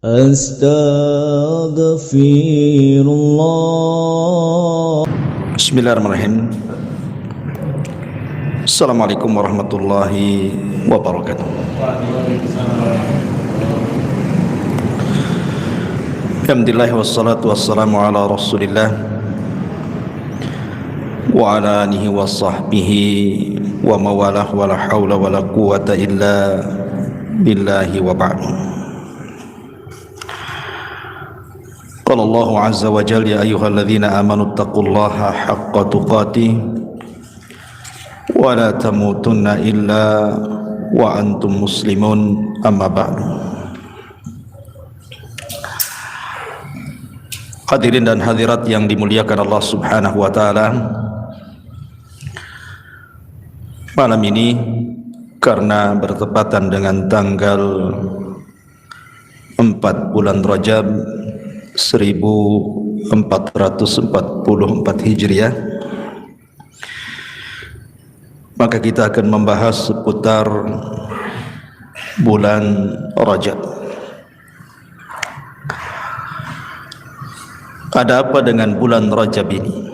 Astaghfirullah. Bismillahirrahmanirrahim. Assalamualaikum warahmatullahi wabarakatuh. Alhamdulillah wassalatu wassalamu ala Rasulillah wa ala alihi wa sahbihi wa mawalah wa la hawla wa la quwata illa billahi wa ba'du. Qala Allah azza wa jalla ya ayyuhalladzina amanu taqullaha haqqa tuqatih wa la tamutunna illa wa antum muslimun, amma ba'du. Hadirin dan hadirat yang dimuliakan Allah Subhanahu wa taala, malam ini karena bertepatan dengan tanggal 4 bulan Rajab 1444 Hijriah, maka kita akan membahas seputar bulan Rajab. Ada apa dengan bulan Rajab ini?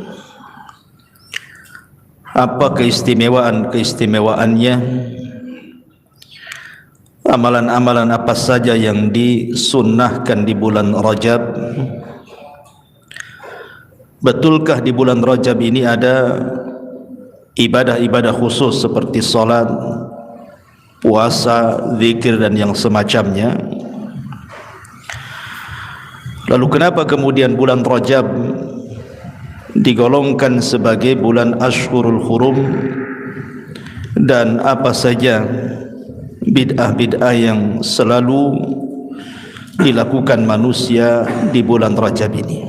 Apa keistimewaan-keistimewaannya? Amalan-amalan apa saja yang disunnahkan di bulan Rajab? Betulkah di bulan Rajab ini ada ibadah-ibadah khusus seperti salat, puasa, zikir dan yang semacamnya? Lalu kenapa kemudian bulan Rajab digolongkan sebagai bulan Ashhurul Hurum, dan apa saja bid'ah-bid'ah yang selalu dilakukan manusia di bulan Rajab ini?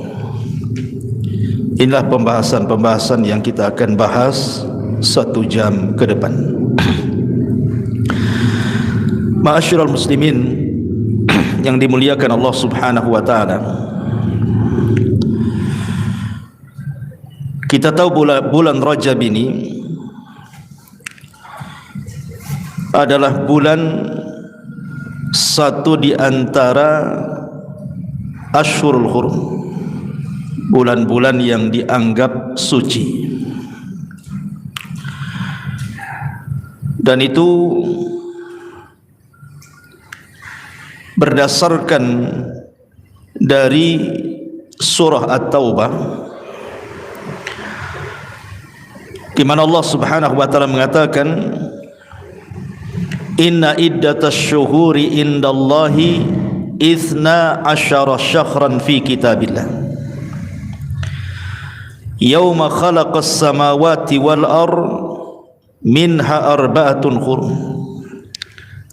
Inilah pembahasan-pembahasan yang kita akan bahas 1 jam ke depan. Ma'asyiral muslimin yang dimuliakan Allah Subhanahu wa taala, kita tahu bulan Rajab ini adalah bulan satu di antara Ashhurul Hurum, bulan-bulan yang dianggap suci, dan itu berdasarkan dari surah At-Taubah, di mana Allah Subhanahu wa taala mengatakan, inna iddatasy syuhuri indallahi 12 syahran fi kitabillah yauma khalaqas samawati wal ard minha arba'atun hurum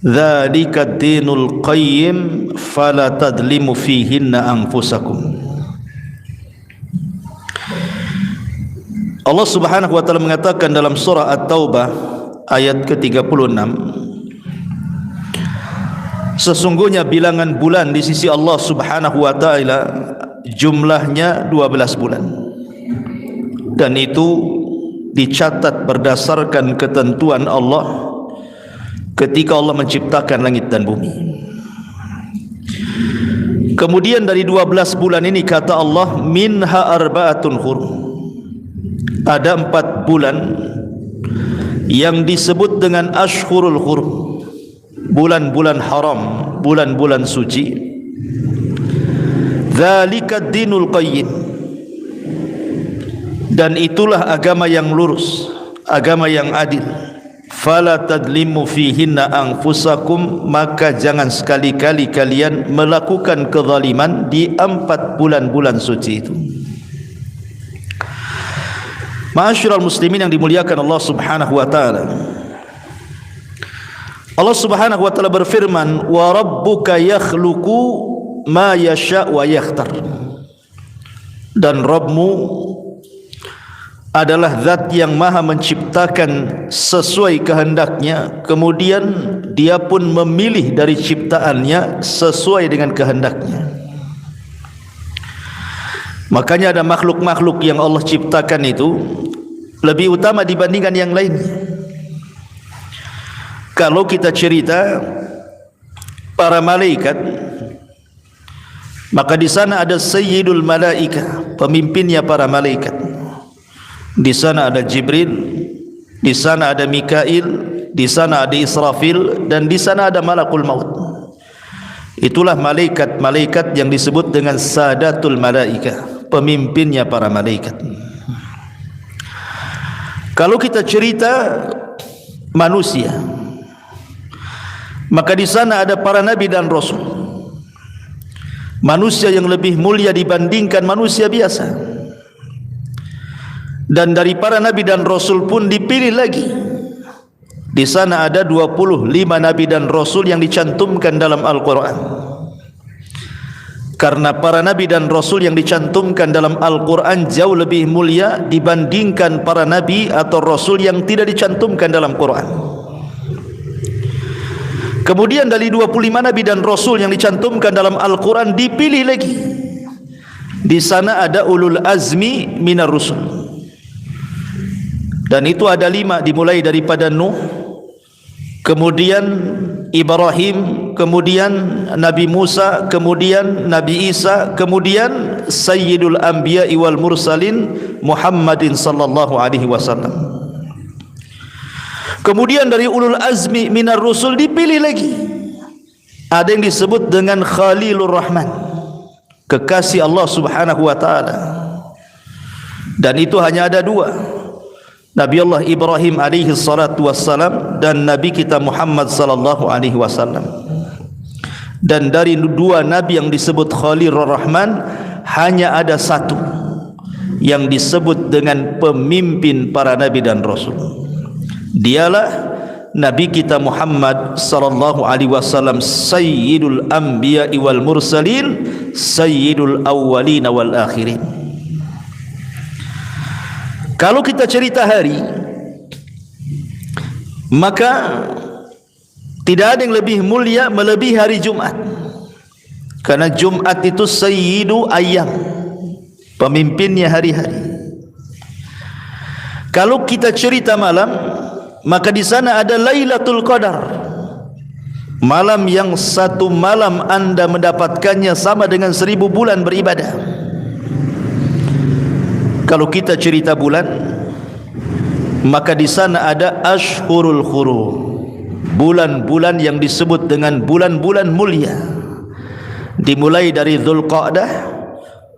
dzalika ad-dinul qayyim fala tadlimu fihinna anfusakum. Allah Subhanahu wa taala mengatakan dalam surah At-Taubah ayat ke-36, sesungguhnya bilangan bulan di sisi Allah Subhanahu wa taala jumlahnya 12 bulan, dan itu dicatat berdasarkan ketentuan Allah ketika Allah menciptakan langit dan bumi. Kemudian dari 12 bulan ini kata Allah, minha arba'atun hurum, ada 4 bulan yang disebut dengan Ashhurul Hurum, bulan-bulan haram, bulan-bulan suci. Dzalika ad-dinul qayyim, dan itulah agama yang lurus, agama yang adil. Fala tadlimu fihinna anfusakum, maka jangan sekali-kali kalian melakukan kezaliman di 4 bulan-bulan suci itu. Ma'asyiral muslimin yang dimuliakan Allah Subhanahu wa taala, Allah Subhanahu wa taala berfirman, wa rabbuka yakhluqu ma yasha wa yakhtar, dan Rabbmu adalah zat yang maha menciptakan sesuai kehendaknya, kemudian dia pun memilih dari ciptaannya sesuai dengan kehendaknya. Makanya ada makhluk-makhluk yang Allah ciptakan itu lebih utama dibandingkan yang lain. Kalau kita cerita para malaikat, Maka di sana ada Sayyidul Malaika, pemimpinnya para malaikat. Di sana ada Jibril, di sana ada Mikail, di sana ada Israfil, dan di sana ada Malakul Maut. Itulah malaikat-malaikat yang disebut dengan Sadatul Malaika, pemimpinnya para malaikat. Kalau kita cerita manusia, maka di sana ada para nabi dan rasul. Manusia yang lebih mulia dibandingkan manusia biasa. Dan dari para nabi dan rasul pun dipilih lagi. Di sana ada 25 nabi dan rasul yang dicantumkan dalam Al-Quran. Karena para nabi dan rasul yang dicantumkan dalam Al-Quran jauh lebih mulia dibandingkan para nabi atau rasul yang tidak dicantumkan dalam Quran. Kemudian dari 25 nabi dan rasul yang dicantumkan dalam Al-Quran dipilih lagi. Di sana ada ulul azmi minar rusul. Dan itu ada 5, dimulai daripada Nuh, kemudian Ibrahim, kemudian Nabi Musa, kemudian Nabi Isa, kemudian Sayyidul Anbiya'i wal Mursalin Muhammadin sallallahu alaihi wasallam. Kemudian dari ulul azmi minar rusul dipilih lagi. Ada yang disebut dengan Khalilur Rahman, kekasih Allah subhanahu wa ta'ala. Dan itu hanya ada 2, Nabi Allah Ibrahim alaihi salatu wassalam dan Nabi kita Muhammad sallallahu alaihi wasallam. Dan dari 2 Nabi yang disebut Khalilur Rahman hanya ada 1 yang disebut dengan pemimpin para Nabi dan Rasul. Dialah Nabi kita Muhammad sallallahu alaihi wasallam, Sayyidul Anbiya'i wal Mursalin, Sayyidul Awwalin wal Akhirin. Kalau kita cerita hari, maka tidak ada yang lebih mulia melebihi hari Jumat. Karena Jumat itu Sayyidu Ayyam, pemimpinnya hari-hari. Kalau kita cerita malam, maka di sana ada Lailatul Qadar, malam yang 1 malam anda mendapatkannya sama dengan 1000 bulan beribadah. Kalau kita cerita bulan, maka di sana ada Ashhurul Hurum, bulan-bulan yang disebut dengan bulan-bulan mulia. Dimulai dari Dzulqa'dah,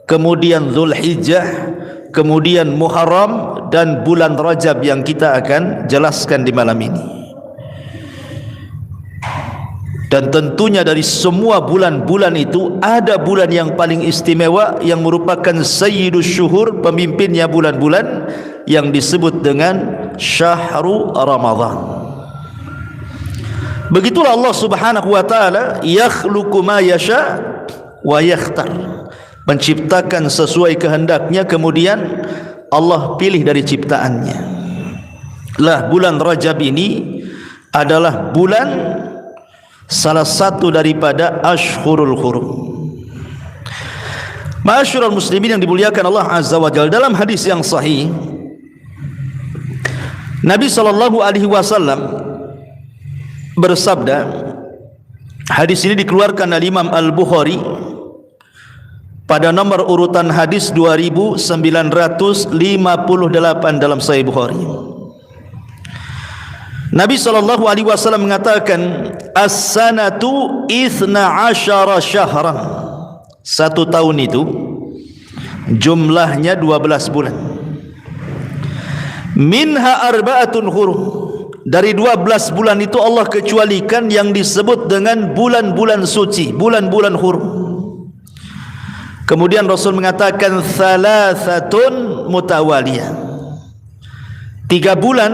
kemudian Dzulhijjah, kemudian Muharram, dan bulan Rajab yang kita akan jelaskan di malam ini. Dan tentunya dari semua bulan-bulan itu ada bulan yang paling istimewa yang merupakan Sayyidus Syuhur, pemimpinnya bulan-bulan, yang disebut dengan Syahrul Ramadan. Begitulah Allah subhanahu wa ta'ala yakhluqu ma yasha wa yakhtar, menciptakan sesuai kehendaknya, kemudian Allah pilih dari ciptaannya. Lah bulan Rajab ini adalah bulan salah satu daripada Ashhurul Hurum. Ma'asyiral muslimin yang dimuliakan Allah azza wa jalla, dalam hadis yang sahih Nabi sallallahu alaihi wasallam bersabda, hadis ini dikeluarkan oleh Imam Al-Bukhari pada nomor urutan hadis 2958 dalam Sahih Bukhari. Nabi sallallahu alaihi wasallam mengatakan, as-sanatu 12 syahran. 1 tahun itu jumlahnya 12 bulan. Minha arba'atun hurum. Dari 12 bulan itu Allah kecualikan yang disebut dengan bulan-bulan suci, bulan-bulan hurum. Kemudian Rasul mengatakan thalathatun mutawaliyah, 3 bulan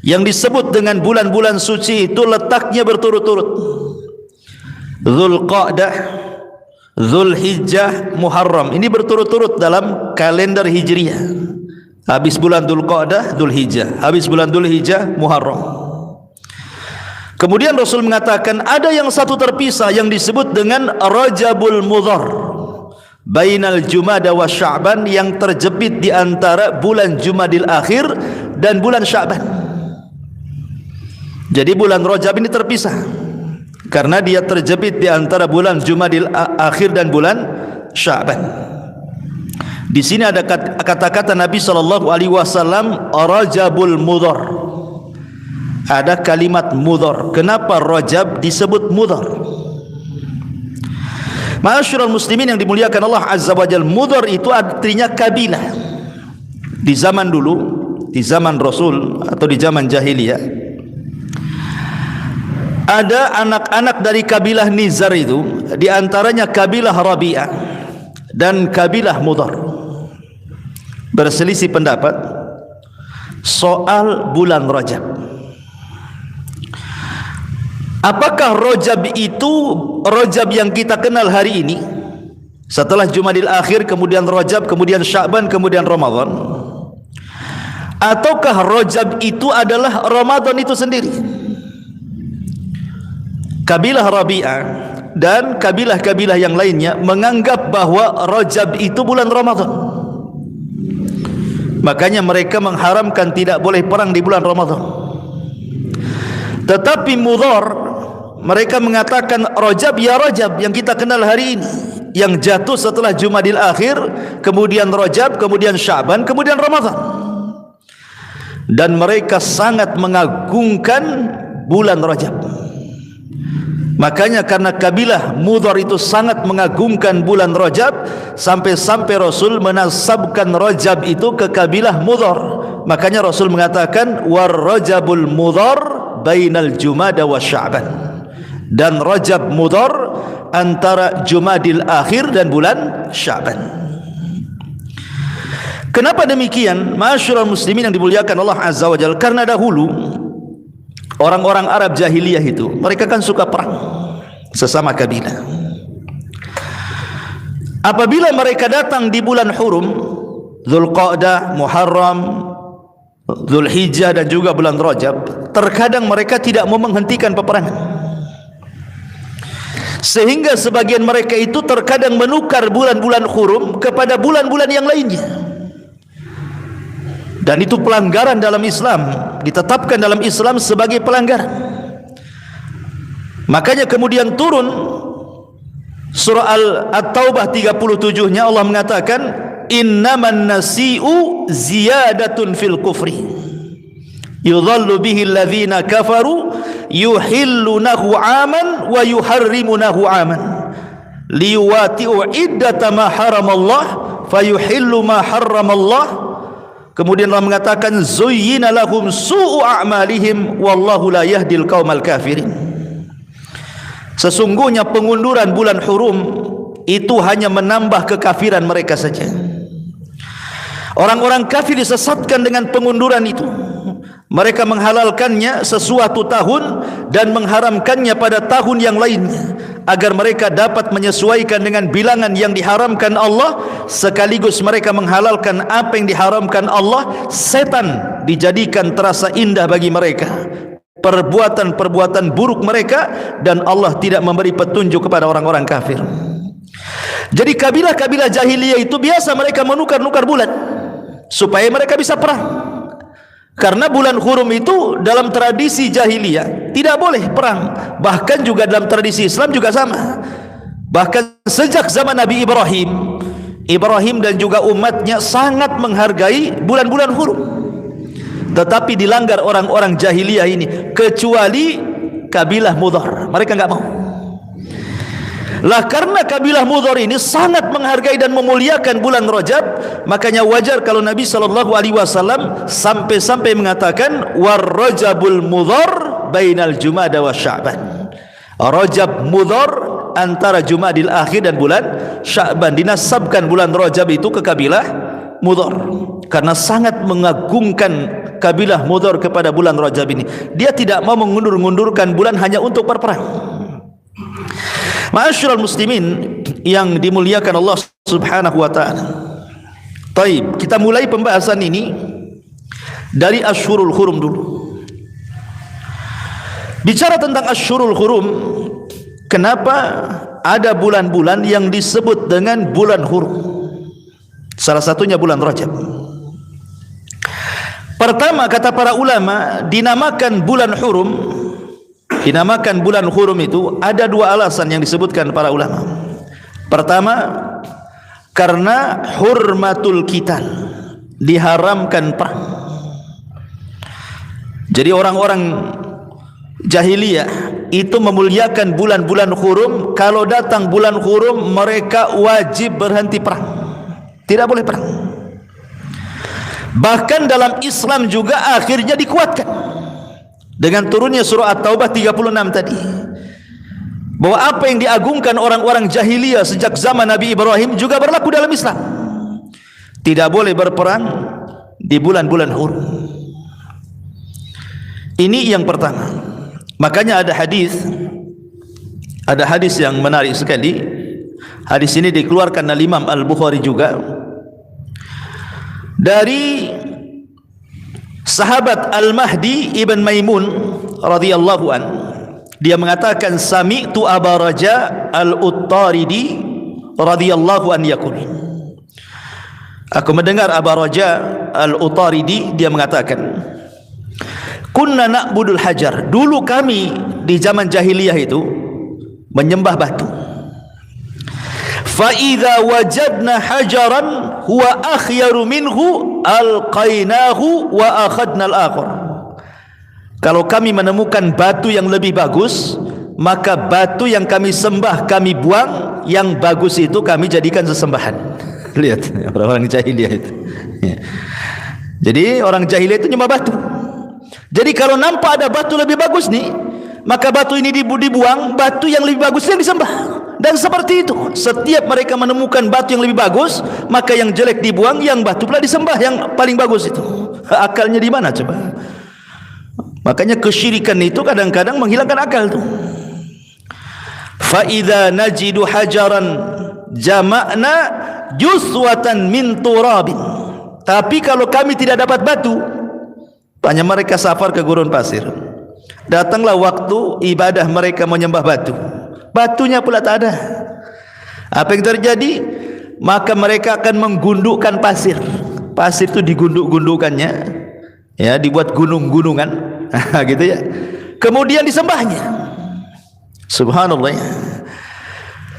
yang disebut dengan bulan-bulan suci itu letaknya berturut-turut. Dzulqa'dah, Dzulhijjah, Muharram. Ini berturut-turut dalam kalender Hijriah. Habis bulan Dzulqa'dah, Dzulhijjah. Habis bulan Dzulhijjah, Muharram. Kemudian Rasul mengatakan ada yang satu terpisah yang disebut dengan Rajabul Mudhar, bainal Jumada wa Sya'ban, yang terjepit di antara bulan Jumadil Akhir dan bulan Sya'ban. Jadi bulan Rajab ini terpisah. karena dia terjepit di antara bulan Jumadil Akhir dan bulan Sya'ban. Di sini ada kata-kata Nabi sallallahu alaihi wasallam Rajabul Mudhar. Ada kalimat mudhar. Kenapa Rajab disebut mudhar? Ma'asyiral muslimin yang dimuliakan Allah Azza wa Jalla, mudhar itu artinya kabilah. Di zaman dulu, di zaman Rasul atau di zaman jahiliyah, ada anak-anak dari kabilah Nizar itu, di antaranya kabilah Rabi'ah dan kabilah Mudhar, berselisih pendapat soal bulan Rajab. Apakah Rajab itu Rajab yang kita kenal hari ini, setelah Jumadil Akhir, kemudian Rajab, kemudian Sya'ban, kemudian Ramadan, ataukah Rajab itu adalah Ramadan itu sendiri? Kabilah Rabi'ah dan kabilah-kabilah yang lainnya menganggap bahwa Rajab itu bulan Ramadan. Makanya mereka mengharamkan tidak boleh perang di bulan Ramadan. Tetapi Mudhar, mereka mengatakan Rajab ya Rajab yang kita kenal hari ini, yang jatuh setelah Jumadil Akhir, kemudian Rajab, kemudian Sya'ban, kemudian Ramadan. Dan mereka sangat mengagungkan bulan Rajab. Makanya karena kabilah Mudhar itu sangat mengagungkan bulan Rajab, sampai-sampai Rasul menasabkan Rajab itu ke kabilah Mudhar. Makanya Rasul mengatakan war Rajabul Mudhar bainal Jumada wa Sya'ban. Dan Rajab Mudhar antara Jumadil Akhir dan bulan Sya'ban. Kenapa demikian? Ma'asyiral muslimin yang dimuliakan Allah Azza wa Jalla, karena dahulu orang-orang Arab jahiliyah itu, mereka kan suka perang sesama kabilah. Apabila mereka datang di bulan hurum, Dzulqa'dah, Muharram, Dzulhijjah dan juga bulan Rajab, terkadang mereka tidak mau menghentikan peperangan. Sehingga sebagian mereka itu terkadang menukar bulan-bulan hurum kepada bulan-bulan yang lainnya. Dan itu pelanggaran dalam Islam, ditetapkan dalam Islam sebagai pelanggaran. Makanya kemudian turun surah At-Taubah 37-nya, Allah mengatakan innaman nasi'u ziyadatun fil kufri yudhallu bihi alladhina kafaru yuhillunahu aman wa yuharrimunahu aman liyuwati'u iddata ma haramallah fayuhillu ma haramallah. Kemudian Allah mengatakan zuyyina lahum su'u a'malihim wallahu la yahdil qaumal kafirin. Sesungguhnya pengunduran bulan hurum itu hanya menambah kekafiran mereka saja. Orang-orang kafir disesatkan dengan pengunduran itu. Mereka menghalalkannya sesuatu tahun dan mengharamkannya pada tahun yang lainnya, agar mereka dapat menyesuaikan dengan bilangan yang diharamkan Allah, sekaligus mereka menghalalkan apa yang diharamkan Allah. Setan dijadikan terasa indah bagi mereka, perbuatan-perbuatan buruk mereka, dan Allah tidak memberi petunjuk kepada orang-orang kafir. Jadi kabilah-kabilah jahiliyah itu biasa mereka menukar-nukar bulan supaya mereka bisa perang. Karena bulan hurum itu dalam tradisi jahiliyah tidak boleh perang. Bahkan juga dalam tradisi Islam juga sama. Bahkan sejak zaman Nabi Ibrahim dan juga umatnya sangat menghargai bulan-bulan hurum. Tetapi dilanggar orang-orang jahiliyah ini, kecuali kabilah Mudhar. Mereka enggak mau. Lah karena kabilah Mudhar ini sangat menghargai dan memuliakan bulan Rajab, makanya wajar kalau Nabi SAW sampai-sampai mengatakan war Rajabul Mudhar bainal Jumada wa Sya'ban. Rajab Mudhar antara Jumadil Akhir dan bulan Sya'ban. Dinasabkan bulan Rajab itu ke kabilah Mudhar karena sangat mengagungkan kabilah Mudhar kepada bulan Rajab ini. Dia tidak mau mengundur-undurkan bulan hanya untuk berperang. Ma'asyiral muslimin yang dimuliakan Allah Subhanahu wa taala. Baik, kita mulai pembahasan ini dari Asyhurul Hurum dulu. Bicara tentang Asyhurul Hurum, kenapa ada bulan-bulan yang disebut dengan bulan hurum? Salah satunya bulan Rajab. Pertama, kata para ulama, dinamakan bulan hurum dinamakan bulan hurum itu ada dua alasan yang disebutkan para ulama. Pertama, karena hurmatul qital, diharamkan perang. Jadi orang-orang jahiliyah itu memuliakan bulan-bulan hurum. Kalau datang bulan hurum, mereka wajib berhenti perang, tidak boleh perang. Bahkan dalam Islam juga akhirnya dikuatkan dengan turunnya surah At-Taubah 36 tadi, bahwa apa yang diagungkan orang-orang jahiliyah sejak zaman Nabi Ibrahim juga berlaku dalam Islam. Tidak boleh berperang di bulan-bulan hurum. Ini yang pertama. Makanya ada hadis yang menarik sekali. Hadis ini dikeluarkan oleh Imam Al-Bukhari juga dari sahabat Al-Mahdi Ibn Maimun radhiyallahu an. Dia mengatakan, sami'tu Aba Raja Al-Uttaridi radhiyallahu an yaqul, aku mendengar Aba Raja Al-Uttaridi, dia mengatakan, kunna na'budul hajar, dulu kami di zaman jahiliyah itu menyembah batu. Fa idza wajadna hajaran huwa akhyaru minhu alqainahu wa akhadna al-akhar. Kalau kami menemukan batu yang lebih bagus, maka batu yang kami sembah kami buang, yang bagus itu kami jadikan sesembahan. Lihat orang-orang jahiliyah itu. Jadi orang jahiliyah itu nyembah batu. Jadi kalau nampak ada batu lebih bagus nih, maka batu ini dibuang, batu yang lebih bagus yang disembah. Dan seperti itu, setiap mereka menemukan batu yang lebih bagus, maka yang jelek dibuang, yang batu pula disembah yang paling bagus itu. Akalnya di mana coba? Makanya kesyirikan itu kadang-kadang menghilangkan akal tuh. Fa idza najidu hajaran jama'na juswatan min turabin. Tapi kalau kami tidak dapat batu, hanya mereka safar ke gurun pasir. Datanglah waktu ibadah mereka menyembah batu, batunya pula tak ada. Apa yang terjadi? Maka mereka akan menggundukkan pasir. Pasir itu digunduk-gundukannya, ya, dibuat gunung-gunungan, gitu ya. Kemudian disembahnya. Subhanallah.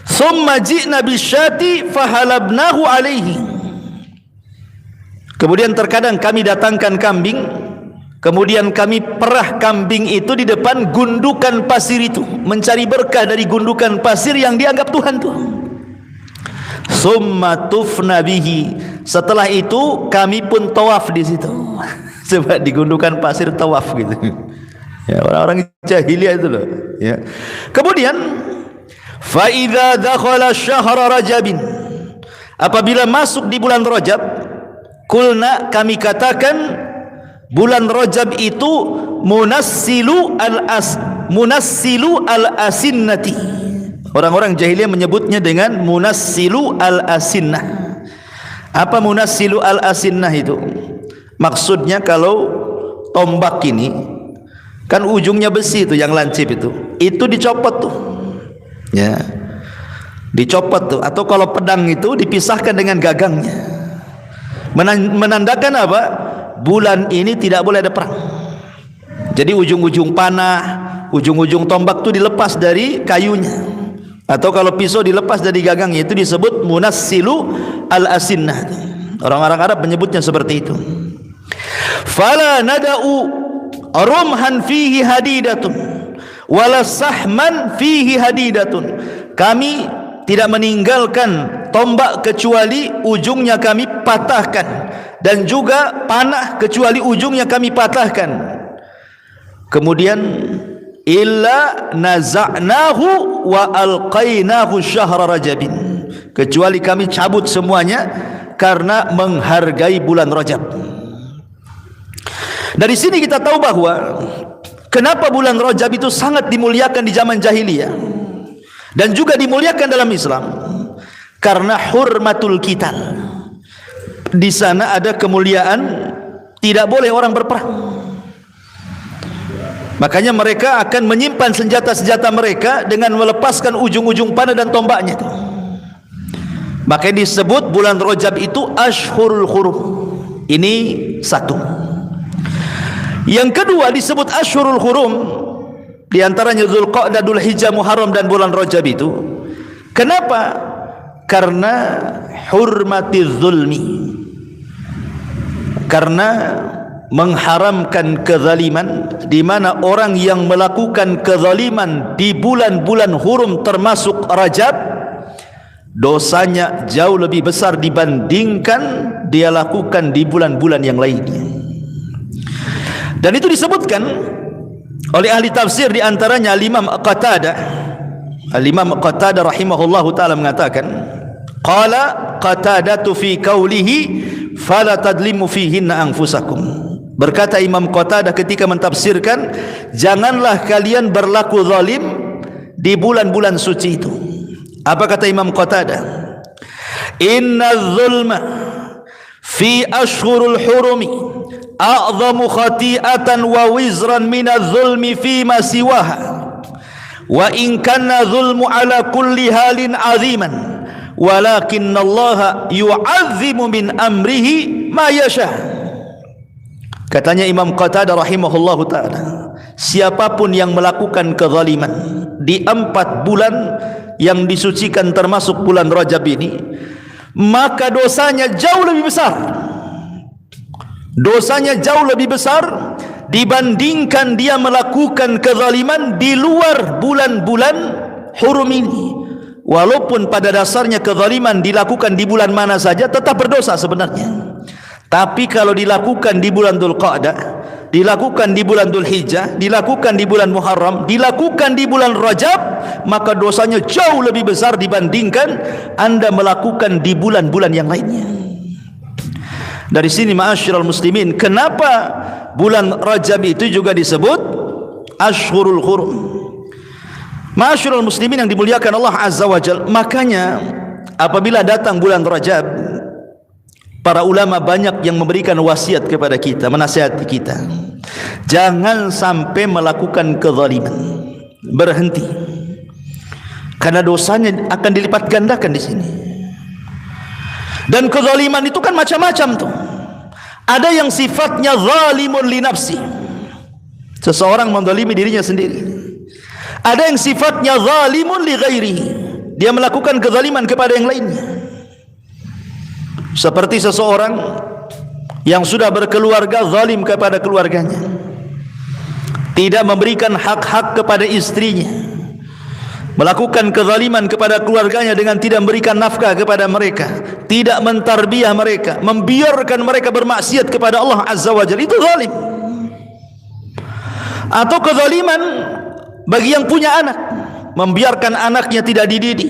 Summa ji'na bisyati fahalabnahu alaihi. Kemudian terkadang kami datangkan kambing, kemudian kami perah kambing itu di depan gundukan pasir itu, mencari berkah dari gundukan pasir yang dianggap Tuhan tuh. Summa tufna bihi. Setelah itu kami pun tawaf di situ. Sebab di gundukan pasir tawaf gitu. Ya, orang-orang jahiliyah itu loh. Ya. Kemudian fa idza dakhala syahra rajabin, apabila masuk di bulan Rajab, kulna, kami katakan, bulan Rajab itu munassilu al-asinnati. Orang-orang jahiliyah menyebutnya dengan munassilu al-asinnah. Apa munassilu al-asinnah itu? Maksudnya kalau tombak ini kan ujungnya besi itu yang lancip itu dicopot tuh. Ya. Dicopot tuh, atau kalau pedang itu dipisahkan dengan gagangnya. Menandakan apa? Bulan ini tidak boleh ada perang. Jadi ujung-ujung panah, ujung-ujung tombak itu dilepas dari kayunya, atau kalau pisau dilepas dari gagangnya, itu disebut munassilu al-asinnah. Orang-orang Arab menyebutnya seperti itu. Fala nada'u rumhan fihi hadidatun wala sahman fihi hadidatun. Kami tidak meninggalkan tombak kecuali ujungnya kami patahkan, dan juga panah kecuali ujungnya kami patahkan. Kemudian illa naza'nahu wa alqainahu syahra rajabin, kecuali kami cabut semuanya karena menghargai bulan Rajab. Dari sini kita tahu bahwa kenapa bulan Rajab itu sangat dimuliakan di zaman jahiliyah dan juga dimuliakan dalam Islam, karena hurmatul qital. Di sana ada kemuliaan, tidak boleh orang berperang. Makanya mereka akan menyimpan senjata-senjata mereka dengan melepaskan ujung-ujung panah dan tombaknya. Makanya disebut bulan Rajab itu Ashhurul Hurum. Ini satu. Yang kedua disebut Ashhurul Hurum di antaranya Dzulqa'dah, Dzulhijjah, Muharram dan bulan Rajab itu. Kenapa? Karena hurmatiz zulmi, karena mengharamkan kezaliman, di mana orang yang melakukan kezaliman di bulan-bulan hurum termasuk Rajab, dosanya jauh lebih besar dibandingkan dia lakukan di bulan-bulan yang lainnya. Dan itu disebutkan oleh ahli tafsir, di antaranya Al-Imam Qatadah. Al-Imam Qatadah rahimahullahu taala mengatakan, qala Qatadatu fi qawlihi fala tadlimu fihinna anfusakum. Berkata Imam Qatadah ketika mentafsirkan, janganlah kalian berlaku zalim di bulan-bulan suci itu. Apa kata Imam Qatadah? Inna zulma fi ashhurul hurumi a'zamu khati'atan wa wizran minaz zulmi fi ma siwaha, wa in kana zulmu ala kulli halin aziman, walakinna Allah yu'azzimu min amrihi ma yasha. Katanya Imam Qatadah rahimahullahu ta'ala, siapapun yang melakukan kezaliman di 4 bulan yang disucikan termasuk bulan Rajab ini, maka dosanya jauh lebih besar. Dosanya jauh lebih besar dibandingkan dia melakukan kezaliman di luar bulan-bulan hurum ini. Walaupun pada dasarnya kezaliman dilakukan di bulan mana saja tetap berdosa sebenarnya. Tapi kalau dilakukan di bulan Dzulqa'dah, dilakukan di bulan Dzulhijjah, dilakukan di bulan Muharram, dilakukan di bulan Rajab, maka dosanya jauh lebih besar dibandingkan Anda melakukan di bulan-bulan yang lainnya. Dari sini ma'asyiral muslimin, kenapa bulan Rajab itu juga disebut Ashhurul Hurum. Ma'asyiral muslimin yang dimuliakan Allah Azza wa Jalla, makanya apabila datang bulan Rajab, para ulama banyak yang memberikan wasiat kepada kita, menasihati kita, jangan sampai melakukan kezaliman, berhenti, karena dosanya akan dilipat gandakan di sini. Dan kezaliman itu kan macam-macam tuh. Ada yang sifatnya zalimun li nafsi, seseorang menzalimi dirinya sendiri. Ada yang sifatnya zalimun li ghairihi, dia melakukan kezaliman kepada yang lainnya. Seperti seseorang yang sudah berkeluarga zalim kepada keluarganya, tidak memberikan hak-hak kepada istrinya, melakukan kezaliman kepada keluarganya dengan tidak memberikan nafkah kepada mereka, tidak mentarbiyah mereka, membiarkan mereka bermaksiat kepada Allah Azza wa Jalla, itu zalim. Atau kezaliman bagi yang punya anak, membiarkan anaknya tidak dididik,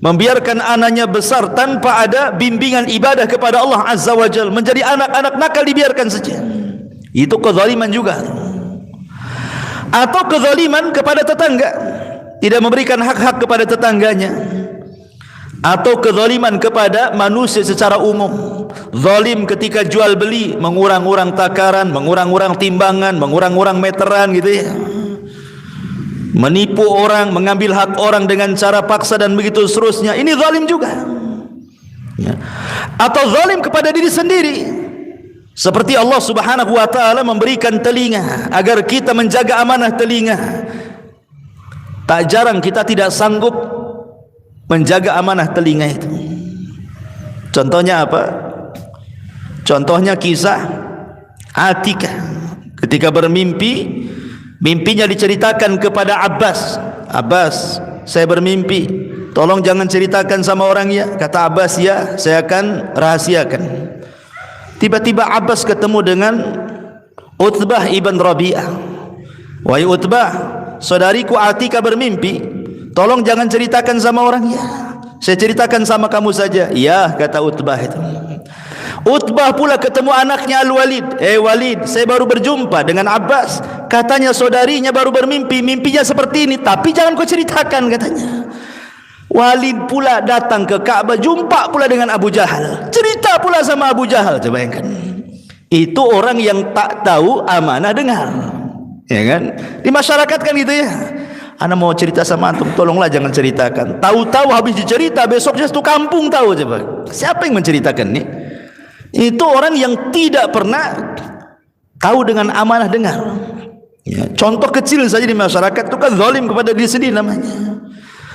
membiarkan anaknya besar tanpa ada bimbingan ibadah kepada Allah Azza wa Jalla, menjadi anak-anak nakal dibiarkan saja, itu kezaliman juga. Atau kezaliman kepada tetangga, tidak memberikan hak-hak kepada tetangganya. Atau kezaliman kepada manusia secara umum, zalim ketika jual beli, mengurang-urang takaran, mengurang-urang timbangan, mengurang-urang meteran gitu ya, menipu orang, mengambil hak orang dengan cara paksa dan begitu seterusnya, ini zalim juga ya. Atau zalim kepada diri sendiri, seperti Allah Subhanahu wa ta'ala memberikan telinga agar kita menjaga amanah telinga. Tak jarang kita tidak sanggup menjaga amanah telinga itu. Contohnya apa? Contohnya kisah Atikah ketika bermimpi. Mimpinya diceritakan kepada Abbas. Abbas, saya bermimpi, tolong jangan ceritakan sama orang ya. Kata Abbas, ya, saya akan rahasiakan. Tiba-tiba Abbas ketemu dengan Utbah ibn Rabi'ah. Wahai Utbah, saudariku Atika bermimpi, tolong jangan ceritakan sama orang ya. Saya ceritakan sama kamu saja. Ya, kata Utbah itu. Utbah pula ketemu anaknya Al-Walid. Walid, saya baru berjumpa dengan Abbas. Katanya saudarinya baru bermimpi, mimpinya seperti ini, tapi jangan kau ceritakan katanya. Walid pula datang ke Ka'bah, jumpa pula dengan Abu Jahal, cerita pula sama Abu Jahal. Coba bayangkan, itu orang yang tak tahu amanah dengar, ya kan? Di masyarakat kan gitu ya. Ana mau cerita sama antum, tolonglah jangan ceritakan. Tahu-tahu habis dicerita, besoknya satu kampung tahu. Coba, siapa yang menceritakan nih? Itu orang yang tidak pernah tahu dengan amanah dengar, Ya, contoh kecil saja di masyarakat itu kan zalim kepada diri sendiri namanya.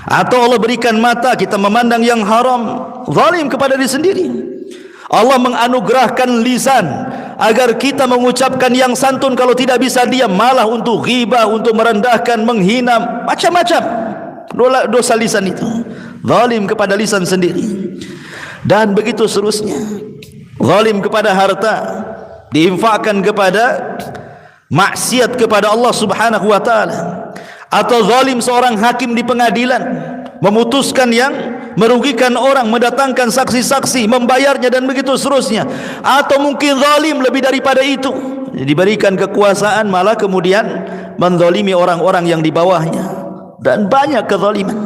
Atau Allah berikan mata, kita memandang yang haram, zalim kepada diri sendiri. Allah menganugerahkan lisan agar kita mengucapkan yang santun, kalau tidak bisa diam malah untuk ghibah, untuk merendahkan, menghina, macam-macam dosa lisan itu. Zalim kepada lisan sendiri. Dan begitu seterusnya. Zalim kepada harta, diinfakkan kepada maksiat kepada Allah Subhanahu wa taala. Atau zalim seorang hakim di pengadilan, memutuskan yang merugikan orang, mendatangkan saksi-saksi, membayarnya dan begitu seterusnya. Atau mungkin zalim lebih daripada itu, diberikan kekuasaan malah kemudian menzalimi orang-orang yang di bawahnya. Dan banyak kezaliman.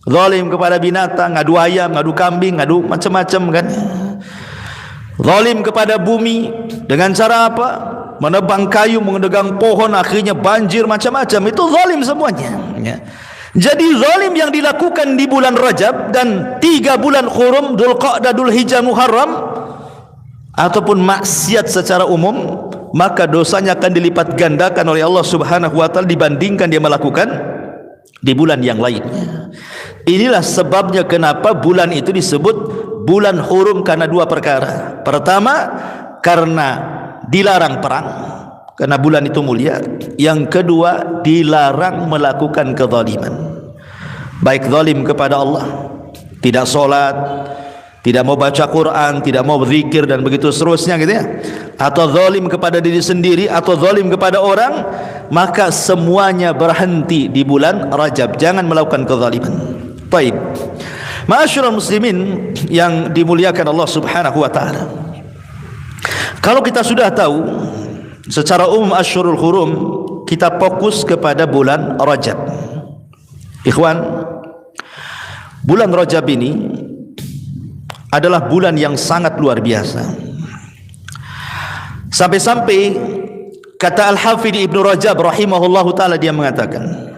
Zalim kepada binatang, ngadu ayam, ngadu kambing, ngadu macam-macam kan. Zalim kepada bumi dengan cara apa? Menebang kayu, mendegang pohon, akhirnya banjir, macam-macam. Itu zalim semuanya ya. Jadi zalim yang dilakukan di bulan Rajab dan 3 bulan Hurum, Dzulqa'dah, Dzulhijjah, Muharram, ataupun maksiat secara umum, maka dosanya akan dilipat gandakan oleh Allah Subhanahu wa taala dibandingkan dia melakukan di bulan yang lainnya. Inilah sebabnya kenapa bulan itu disebut bulan Hurum, karena 2 perkara. Pertama, karena dilarang perang, karena bulan itu mulia. Yang kedua, dilarang melakukan kezaliman, baik zalim kepada Allah, tidak solat, tidak mau baca Quran, tidak mau berzikir dan begitu seterusnya gitu ya, atau zalim kepada diri sendiri, atau zalim kepada orang, maka semuanya berhenti di bulan Rajab. Jangan melakukan kezaliman. Baik, ma'asyiral muslimin yang dimuliakan Allah Subhanahu wa taala, kalau kita sudah tahu secara umum Asyhurul Hurum, kita fokus kepada bulan Rajab. Ikhwan, bulan Rajab ini adalah bulan yang sangat luar biasa. Sampai-sampai kata Al-Hafidh Ibnu Rajab rahimahullahu taala, dia mengatakan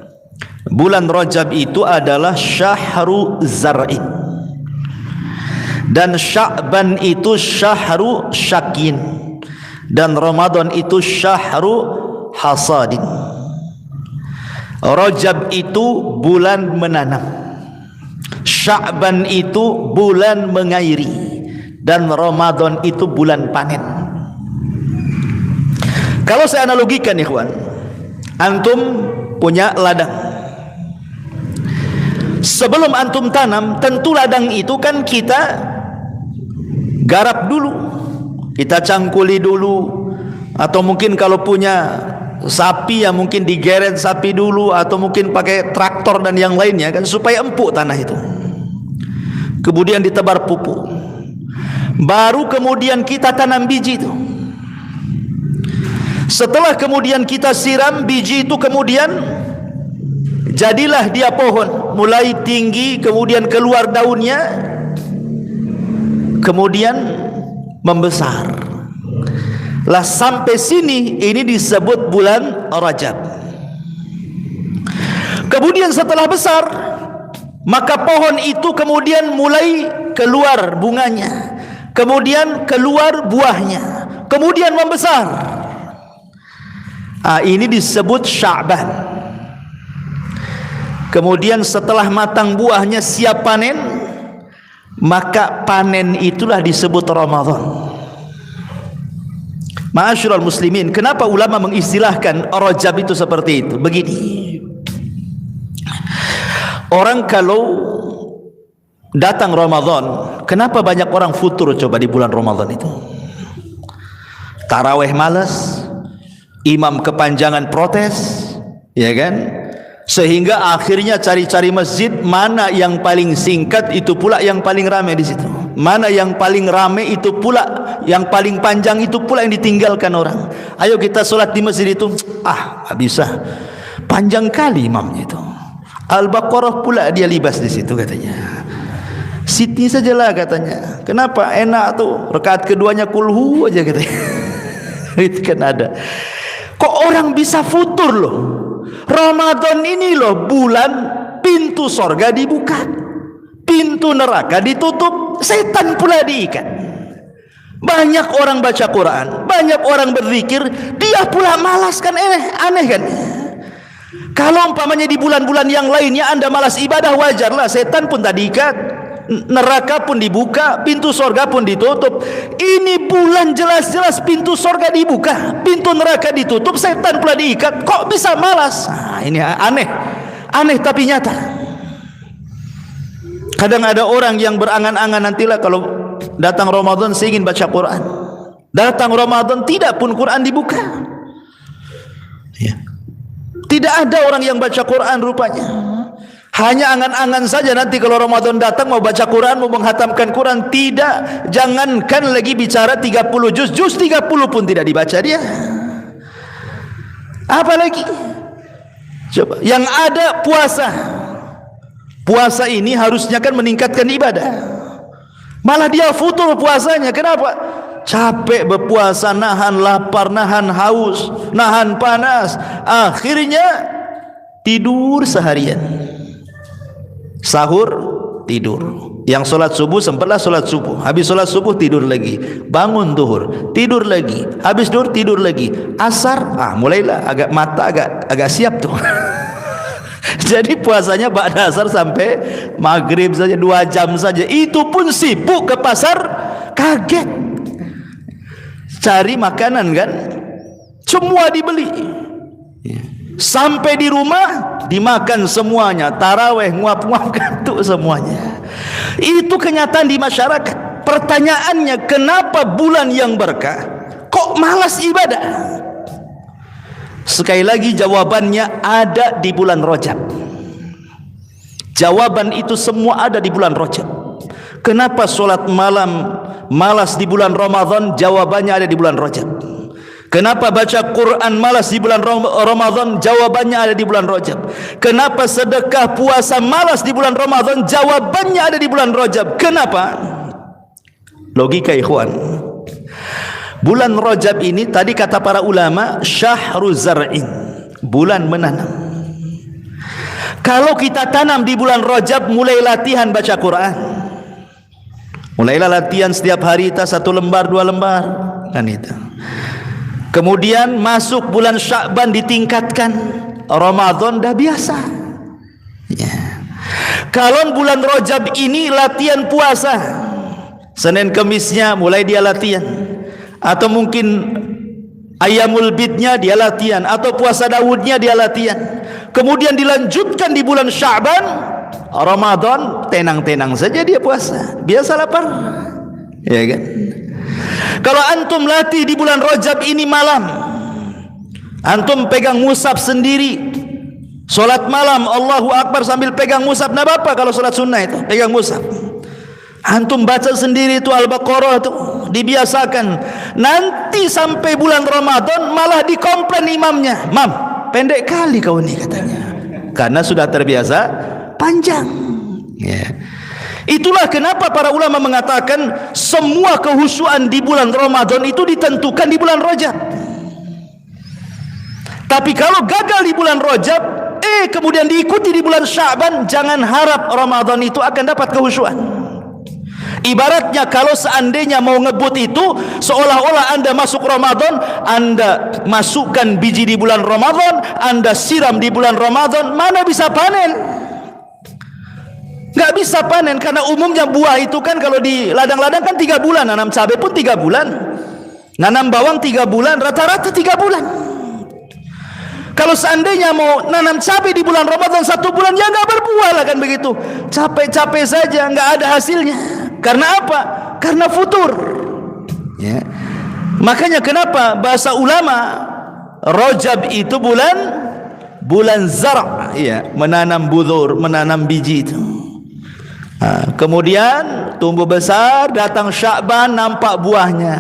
bulan Rajab itu adalah syahru zar'in, dan Sya'ban itu syahru syakin, dan Ramadan itu syahru hasadin. Rajab itu bulan menanam, Sya'ban itu bulan mengairi, dan Ramadan itu bulan panen. Kalau saya analogikan ikhwan, antum punya ladang. Sebelum antum tanam, tentu ladang itu kan kita garap dulu, kita cangkuli dulu, atau mungkin kalau punya sapi ya mungkin digeret sapi dulu, atau mungkin pakai traktor dan yang lainnya kan, supaya empuk tanah itu. Kemudian ditebar pupuk, baru kemudian kita tanam biji itu. Setelah kemudian kita siram biji itu, kemudian jadilah dia pohon, mulai tinggi, kemudian keluar daunnya, kemudian membesar. Lah sampai sini ini disebut bulan Rajab. Kemudian setelah besar, maka pohon itu kemudian mulai keluar bunganya, kemudian keluar buahnya, kemudian membesar. Ini disebut Sya'ban. Kemudian setelah matang buahnya, siap panen, maka panen itulah disebut Ramadan. Ma'asyiral muslimin, kenapa ulama mengistilahkan Rajab itu seperti itu? Begini, orang kalau datang Ramadan, kenapa banyak orang futur coba di bulan Ramadan itu? Tarawih malas, imam kepanjangan protes, ya kan? Sehingga akhirnya cari-cari masjid, mana yang paling singkat itu pula yang paling ramai di situ. Mana yang paling ramai itu pula, yang paling panjang itu pula yang ditinggalkan orang. Ayo kita sholat di masjid itu, nggak bisa, panjang kali imamnya itu. Al-Baqarah pula dia libas di situ katanya. Siti sajalah katanya. Kenapa? Enak tuh, rakaat keduanya kulhu aja katanya. Itu kan ada. Kok orang bisa futur loh? Ramadan ini loh bulan pintu sorga dibuka, pintu neraka ditutup, setan pula diikat. Banyak orang baca Quran, banyak orang berzikir, dia pula malas. Kan aneh kan? Kalau umpamanya di bulan-bulan yang lainnya Anda malas ibadah, wajarlah. Setan pun tak diikat, neraka pun dibuka, pintu surga pun ditutup. Ini bulan jelas-jelas pintu surga dibuka, pintu neraka ditutup, setan pula diikat. Kok bisa malas? Nah, ini aneh. Aneh tapi nyata. Kadang ada orang yang berangan-angan, nantilah kalau datang Ramadan saya ingin baca Quran. Datang Ramadan tidak pun Quran dibuka. Ya. Tidak ada orang yang baca Quran rupanya. Hanya angan-angan saja nanti kalau Ramadan datang mau baca Quran, mau menghatamkan Quran. Tidak. Jangankan lagi bicara 30 juz 30 pun tidak dibaca dia. Apalagi coba yang ada puasa. Puasa ini harusnya kan meningkatkan ibadah. Malah dia futur puasanya. Kenapa? Capek berpuasa, nahan lapar, nahan haus, nahan panas. Akhirnya tidur seharian. Sahur, tidur. Yang solat subuh sempatlah solat subuh. Habis solat subuh tidur lagi. Bangun duhur, tidur lagi. Habis duhur tidur lagi. Asar, mulailah agak mata agak siap tuh. Jadi puasanya ba'da asar sampai maghrib saja, 2 jam saja. Itu pun sibuk ke pasar, kaget cari makanan kan, semua dibeli. Sampai di rumah dimakan semuanya, taraweh nguap-nguap kantuk semuanya. Itu kenyataan di masyarakat. Pertanyaannya, kenapa bulan yang berkah kok malas ibadah? Sekali lagi jawabannya ada di bulan Rajab. Jawaban itu semua ada di bulan Rajab. Kenapa solat malam malas di bulan Ramadan? Jawabannya ada di bulan Rajab. Kenapa baca Quran malas di bulan Ramadan? Jawabannya ada di bulan Rajab. Kenapa sedekah puasa malas di bulan Ramadan? Jawabannya ada di bulan Rajab. Kenapa? Logika ikhwan. Bulan Rajab ini tadi kata para ulama syahru zar'in, bulan menanam. Kalau kita tanam di bulan Rajab, mulai latihan baca Quran. Mulailah latihan setiap hari 1 lembar 2 lembar kan itu. Kemudian masuk bulan Sya'ban ditingkatkan, Ramadan dah biasa. Ya. Kalau bulan Rajab ini latihan puasa, Senin Kemisnya mulai dia latihan, atau mungkin Ayyamul Bidnya dia latihan, atau puasa Daudnya dia latihan. Kemudian dilanjutkan di bulan Sya'ban, Ramadan tenang-tenang saja dia puasa, biasa lapar, ya kan? Kalau antum latih di bulan Rajab ini malam, antum pegang mushaf sendiri, solat malam Allahu Akbar sambil pegang mushaf. Nah apa kalau solat sunnah itu pegang mushaf, antum baca sendiri itu Al-Baqarah itu, dibiasakan. Nanti sampai bulan Ramadan malah dikomplain imamnya, "Mam, pendek kali kau ini," katanya, karena sudah terbiasa panjang. Ya. Itulah kenapa para ulama mengatakan semua kehusuan di bulan Ramadan itu ditentukan di bulan Rajab. Tapi kalau gagal di bulan Rajab, kemudian diikuti di bulan Sya'ban, jangan harap Ramadan itu akan dapat kehusuan. Ibaratnya kalau seandainya mau ngebut itu seolah-olah Anda masuk Ramadan, Anda masukkan biji di bulan Ramadan, Anda siram di bulan Ramadan, mana bisa panen? Nggak bisa panen, karena umumnya buah itu kan kalau di ladang-ladang kan 3 bulan, nanam cabai pun 3 bulan, nanam bawang 3 bulan, rata-rata 3 bulan. Kalau seandainya mau nanam cabai di bulan Ramadan 1 bulan, ya nggak berbuah lah kan begitu, capek-capek saja, nggak ada hasilnya. Karena apa? Karena futur. Ya. Makanya kenapa bahasa ulama Rajab itu bulan zar', ya, menanam budur, menanam biji itu. Kemudian tumbuh besar, datang Sya'ban nampak buahnya,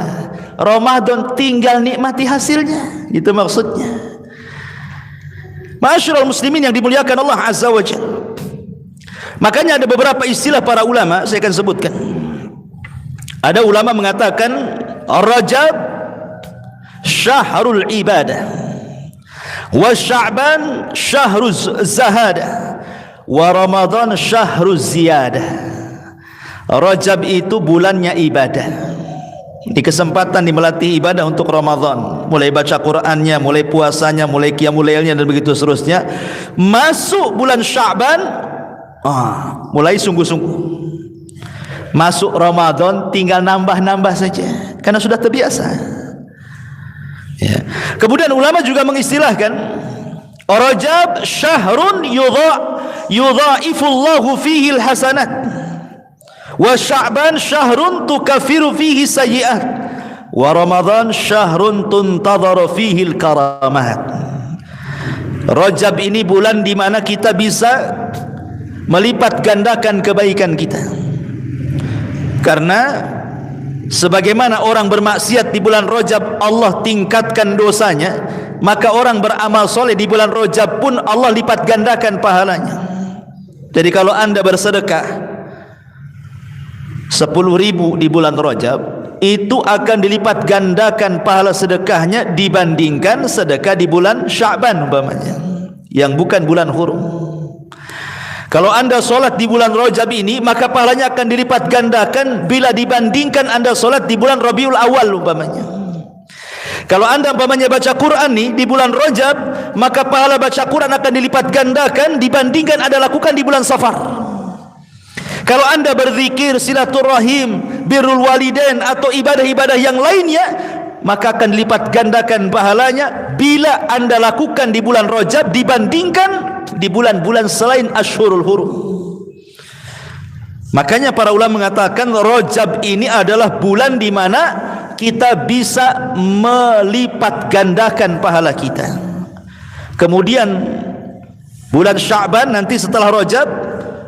Ramadan tinggal nikmati hasilnya. Itu maksudnya. Ma'asyiral muslimin yang dimuliakan Allah Azza wa Jalla. Makanya ada beberapa istilah para ulama saya akan sebutkan. Ada ulama mengatakan Rajab syahrul ibadah, wa Sya'ban syahruz zahadah, wa Ramadan syahruz ziyadah. Rajab itu bulannya ibadah, Di kesempatan di melatih ibadah untuk Ramadan, mulai baca Qur'annya, mulai puasanya, mulai qiyamul lailnya dan begitu seterusnya. Masuk bulan Sya'ban, mulai sungguh-sungguh. Masuk Ramadan tinggal nambah-nambah saja karena sudah terbiasa. Ya. Kemudian ulama juga mengistilahkan Rajab syahrun yudha'ifullahu fihi alhasanat, wa Sya'ban syahrun tukaffiru fihi sayyi'at, wa Ramadan syahrun tuntadharu fihi alkaramat. Rajab ini bulan di mana kita bisa melipat gandakan kebaikan kita. Karena sebagaimana orang bermaksiat di bulan Rajab Allah tingkatkan dosanya, maka orang beramal soleh di bulan Rajab pun Allah lipat gandakan pahalanya. Jadi kalau anda bersedekah 10.000 di bulan Rajab, itu akan dilipat gandakan pahala sedekahnya dibandingkan sedekah di bulan Sya'ban umpamanya, yang bukan bulan hurum. Kalau anda solat di bulan Rajab ini, maka pahalanya akan dilipat gandakan bila dibandingkan anda solat di bulan Rabiul Awal umpamanya. Kalau anda umpamanya baca Quran nih di bulan Rajab, maka pahala baca Quran akan dilipat gandakan dibandingkan anda lakukan di bulan Safar. Kalau anda berzikir, silaturahim, birrul walidain atau ibadah-ibadah yang lainnya, maka akan dilipat gandakan pahalanya bila anda lakukan di bulan Rajab dibandingkan di bulan-bulan selain Ashhurul Hurum. Makanya para ulama mengatakan Rajab ini adalah bulan di mana kita bisa melipat gandakan pahala kita. Kemudian bulan Sya'ban nanti setelah Rajab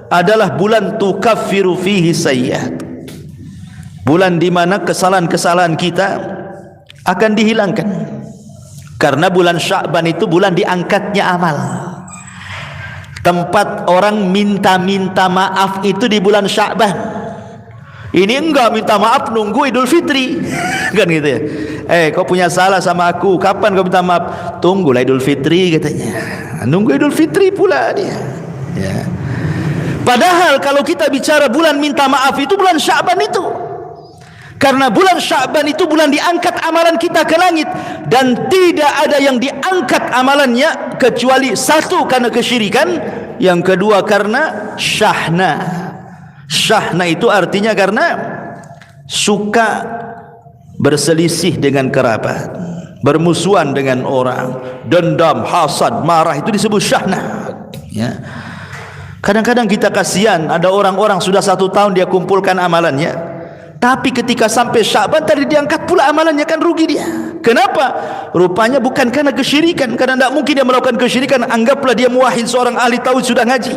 adalah bulan tukaffiru fihi sayyi'at, bulan di mana kesalahan-kesalahan kita akan dihilangkan. Karena bulan Sya'ban itu bulan diangkatnya amal. Tempat orang minta-minta maaf itu di bulan Sya'ban. Ini enggak minta maaf nunggu Idul Fitri kan gitu ya. Kau punya salah sama aku, kapan kau minta maaf? Tunggulah Idul Fitri katanya. Nunggu Idul Fitri pula dia ya. Padahal kalau kita bicara bulan minta maaf itu bulan Sya'ban itu. Karena bulan Sya'ban itu bulan diangkat amalan kita ke langit, dan tidak ada yang diangkat amalannya kecuali satu karena kesyirikan, yang kedua karena syahna. Syahna itu artinya karena suka berselisih dengan kerabat, bermusuhan dengan orang, dendam, hasad, marah, itu disebut syahna ya. Kadang-kadang kita kasihan, ada orang-orang sudah 1 tahun dia kumpulkan amalannya, tapi ketika sampai Sya'ban tadi diangkat pula amalannya, kan rugi dia. Kenapa? Rupanya bukan karena kesyirikan, karena tidak mungkin dia melakukan kesyirikan. Anggaplah dia muwahhid, seorang ahli tauhid, sudah ngaji,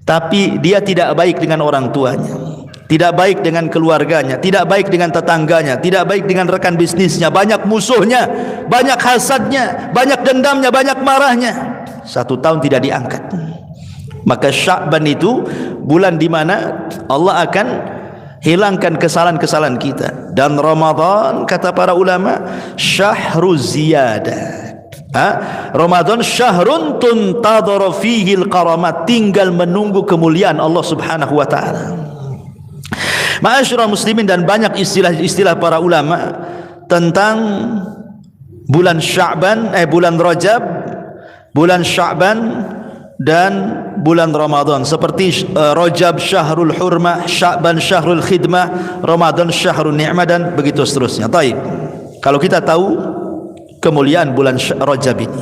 tapi dia tidak baik dengan orang tuanya, tidak baik dengan keluarganya, tidak baik dengan tetangganya, tidak baik dengan rekan bisnisnya, banyak musuhnya, banyak hasadnya, banyak dendamnya, banyak marahnya. 1 tahun tidak diangkat. Maka Sya'ban itu bulan di mana Allah akan hilangkan kesalahan-kesalahan kita. Dan Ramadan kata para ulama syahru ziyadah. Ramadan syahrun tuntadharu fihi al-karamat, tinggal menunggu kemuliaan Allah Subhanahu wa taala. Ma'asyiral muslimin, dan banyak istilah-istilah para ulama tentang bulan Sya'ban, bulan Rajab, bulan Sya'ban dan bulan Ramadan, seperti Rajab syahrul hurmah, Sya'ban syahrul khidmah, Ramadan syahrul ni'mah, dan begitu seterusnya. Taib. Kalau kita tahu kemuliaan bulan Rajab ini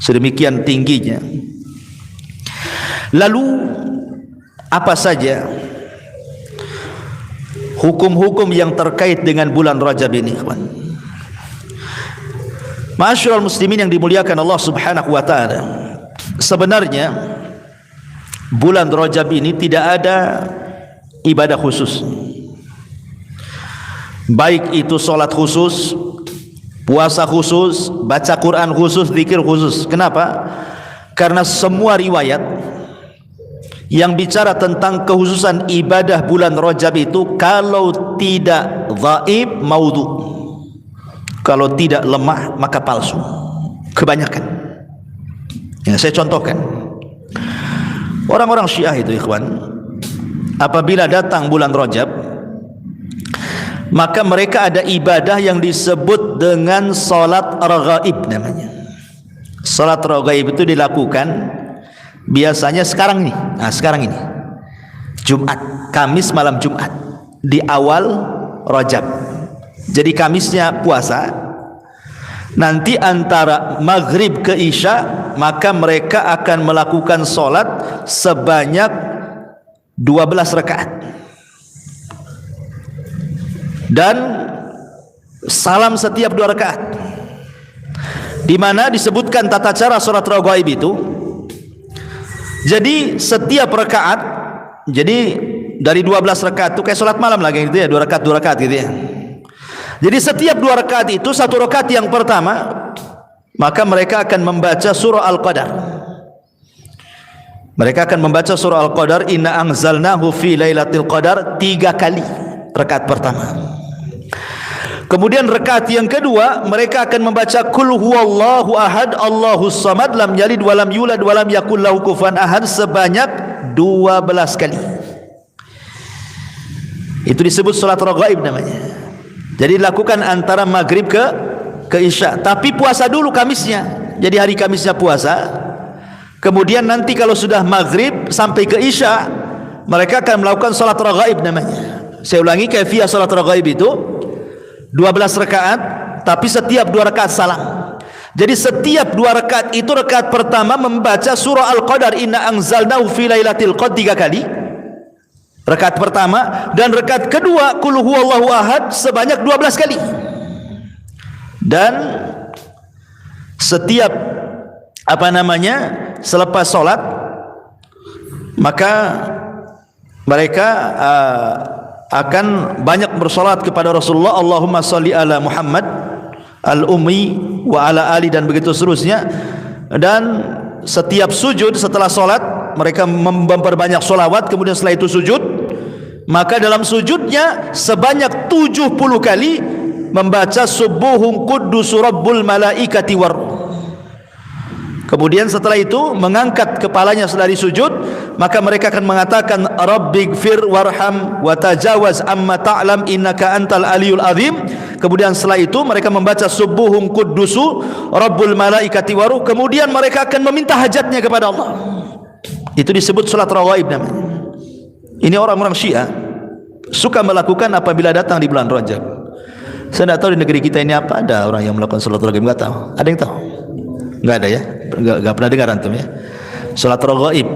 sedemikian tingginya, lalu apa saja hukum-hukum yang terkait dengan bulan Rajab ini, kawan? Ma'asyiral muslimin yang dimuliakan Allah Subhanahu wa taala, sebenarnya bulan Rajab ini tidak ada ibadah khusus, baik itu solat khusus, puasa khusus, baca Quran khusus, zikir khusus. Kenapa? Karena semua riwayat yang bicara tentang kekhususan ibadah bulan Rajab itu, kalau tidak dhaif, maudhu. Kalau tidak lemah, maka palsu. Kebanyakan ya, saya contohkan. Orang-orang Syiah itu, ikhwan, apabila datang bulan Rajab, maka mereka ada ibadah yang disebut dengan salat raghaib namanya. Salat raghaib itu dilakukan biasanya sekarang ini Jumat, Kamis malam Jumat di awal Rajab. Jadi Kamisnya puasa, nanti antara maghrib ke isya maka mereka akan melakukan solat sebanyak 12 rakaat dan salam setiap 2 rakaat, di mana disebutkan tata cara solat raghaib itu. Jadi setiap rakaat, jadi dari 12 rakaat itu kayak solat malam lagi gitu ya, 2 rakaat gitu ya. Jadi setiap 2 rakaat itu, 1 rakaat yang pertama maka mereka akan membaca surah Al-Qadar. Mereka akan membaca surah Al-Qadar, inna anzalnahu fi lailatul qadar, 3 kali rakaat pertama. Kemudian rakaat yang kedua mereka akan membaca qul huwallahu ahad Allahus samad lam yalid walam yulad walam yakul lahu kufuwan ahad sebanyak 12 kali. Itu disebut salat raghaib namanya. Jadi dilakukan antara maghrib ke isya, tapi puasa dulu Kamisnya. Jadi hari Kamisnya puasa, kemudian nanti kalau sudah maghrib sampai ke isya mereka akan melakukan salat raghaib namanya. Saya ulangi, kaifiyah salat raghaib itu 12 rakaat, tapi setiap 2 rakaat salam. Jadi setiap 2 rakaat itu, rakaat pertama membaca surah Al-Qadar, inna anzalnahu fi lailatul qadar 3 kali, rakaat pertama, dan rakaat kedua qul huwallahu ahad sebanyak 12 kali. Dan setiap selepas solat maka mereka akan banyak bersolat kepada Rasulullah, Allahumma salli ala Muhammad al-ummi wa ala ali, dan begitu seterusnya. Dan setiap sujud setelah solat mereka memperbanyak solawat. Kemudian setelah itu sujud, maka dalam sujudnya sebanyak 70 kali membaca subuhun quddus rabbul malaikati war. Kemudian setelah itu mengangkat kepalanya dari sujud, maka mereka akan mengatakan rabbighfir warham wa tajawaz amma ta'lam innaka antal aliyul azim. Kemudian setelah itu mereka membaca subuhun quddusu rabbul malaikati waru. Kemudian mereka akan meminta hajatnya kepada Allah. Itu disebut salat raghaib namanya. Ini orang-orang Syiah suka melakukan apabila datang di bulan Rajab. Saya tidak tahu di negeri kita ini apa ada orang yang melakukan salat raghaib, enggak tahu. Ada yang tahu? Enggak ada ya? Enggak pernah dengar antum ya? Salat raghaib.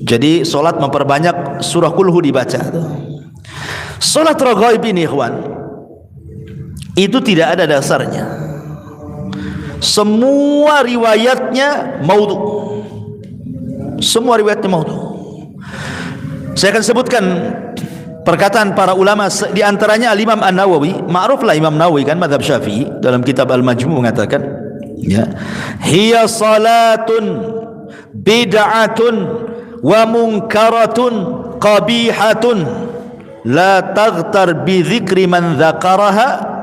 Jadi salat memperbanyak surah Qul Hu dibaca. Salat raghaib ini ikhwan, itu tidak ada dasarnya. Semua riwayatnya maudhu. Semua riwayatnya maudhu. Saya akan sebutkan perkataan para ulama, di antaranya Al-Imam An-Nawawi. Ma'ruflah Imam Nawawi kan mazhab Syafi'i, dalam kitab Al-Majmu' mengatakan, ya, hiya salatun bid'atun wa munkaratun qabihatun la taghtar bi dzikri man dzakaraha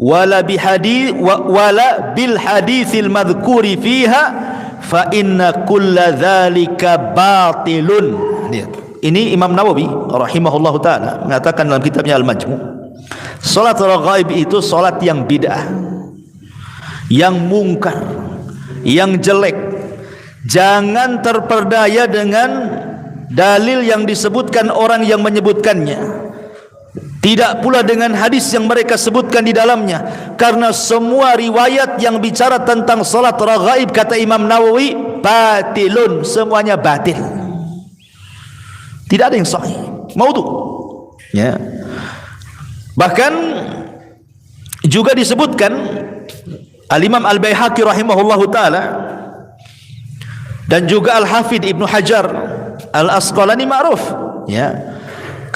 wala bi hadits wala bil haditsil madhkuri fiha fa inna kulla dzalika batilun. Ini Imam Nawawi rahimahullahu taala mengatakan dalam kitabnya Al-Majmu', salat raghaib itu salat yang bid'ah, yang mungkar, yang jelek. Jangan terperdaya dengan dalil yang disebutkan orang yang menyebutkannya, tidak pula dengan hadis yang mereka sebutkan di dalamnya, karena semua riwayat yang bicara tentang salat raghaib, kata Imam Nawawi, batilun, semuanya batil, tidak ada yang sahih, maudhu, ya. Bahkan juga disebutkan Al-Imam Al-Baihaqi rahimahullahu ta'ala dan juga Al-Hafidh Ibnu Hajar Al-Asqalani ma'ruf, ya,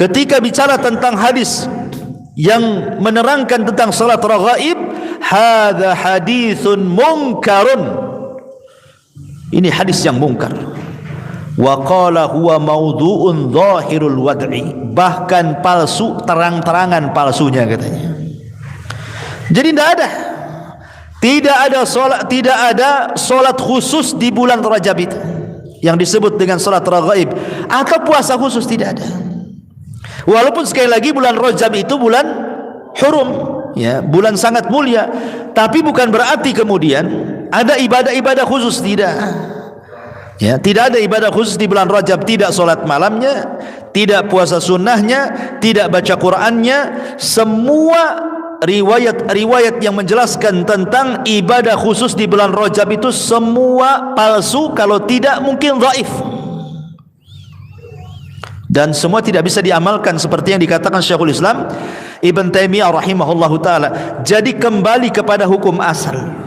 ketika bicara tentang hadis yang menerangkan tentang salat raghaib, hadza haditsun munkarun, ini hadis yang mungkar. Wa qala huwa maudhu'un zahirul wad'i, bahkan palsu, terang-terangan palsunya katanya. Jadi tidak ada solat khusus di bulan Rajab itu yang disebut dengan solat raghaib, atau puasa khusus, tidak ada. Walaupun sekali lagi bulan Rajab itu bulan hurum, ya, bulan sangat mulia. Tapi bukan berarti kemudian ada ibadah-ibadah khusus, tidak. Ya, tidak ada ibadah khusus di bulan Rajab, tidak solat malamnya, tidak puasa sunnahnya, tidak baca Qur'annya. Semua riwayat-riwayat yang menjelaskan tentang ibadah khusus di bulan Rajab itu semua palsu, kalau tidak mungkin dhaif. Dan semua tidak bisa diamalkan seperti yang dikatakan Syekhul Islam Ibn Taimiyah rahimahullahu taala. Jadi kembali kepada hukum asal.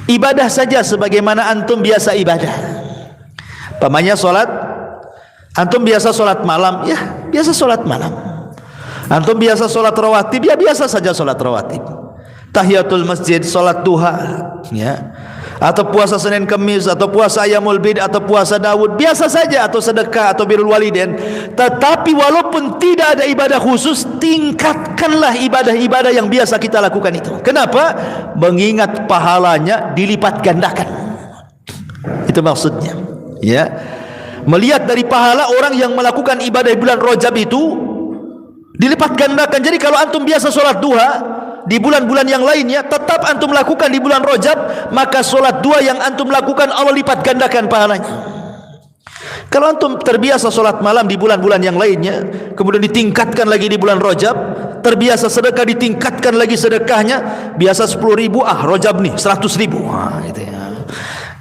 Ibadah saja sebagaimana antum biasa ibadah. Pamannya solat, antum biasa solat malam, ya biasa solat malam. Antum biasa solat rawatib, ya biasa saja solat rawatib. Tahiyatul masjid, solat duha, ya, atau puasa Senin Kemis, atau puasa Ayyamul Bid, atau puasa Daud, biasa saja, atau sedekah, atau birrul walidain. Tetapi walaupun tidak ada ibadah khusus, tingkatkanlah ibadah-ibadah yang biasa kita lakukan itu. Kenapa? Mengingat pahalanya dilipat gandakan. Itu maksudnya, ya. Melihat dari pahala orang yang melakukan ibadah bulan Rajab itu dilipat gandakan. Jadi kalau antum biasa solat duha di bulan-bulan yang lainnya, tetap antum lakukan di bulan Rajab, maka solat dua yang antum lakukan Allah lipat gandakan pahalanya. Kalau antum terbiasa solat malam di bulan-bulan yang lainnya, kemudian ditingkatkan lagi di bulan Rajab, terbiasa sedekah ditingkatkan lagi sedekahnya, biasa 10.000, Rajab nih 100.000, gitu ya.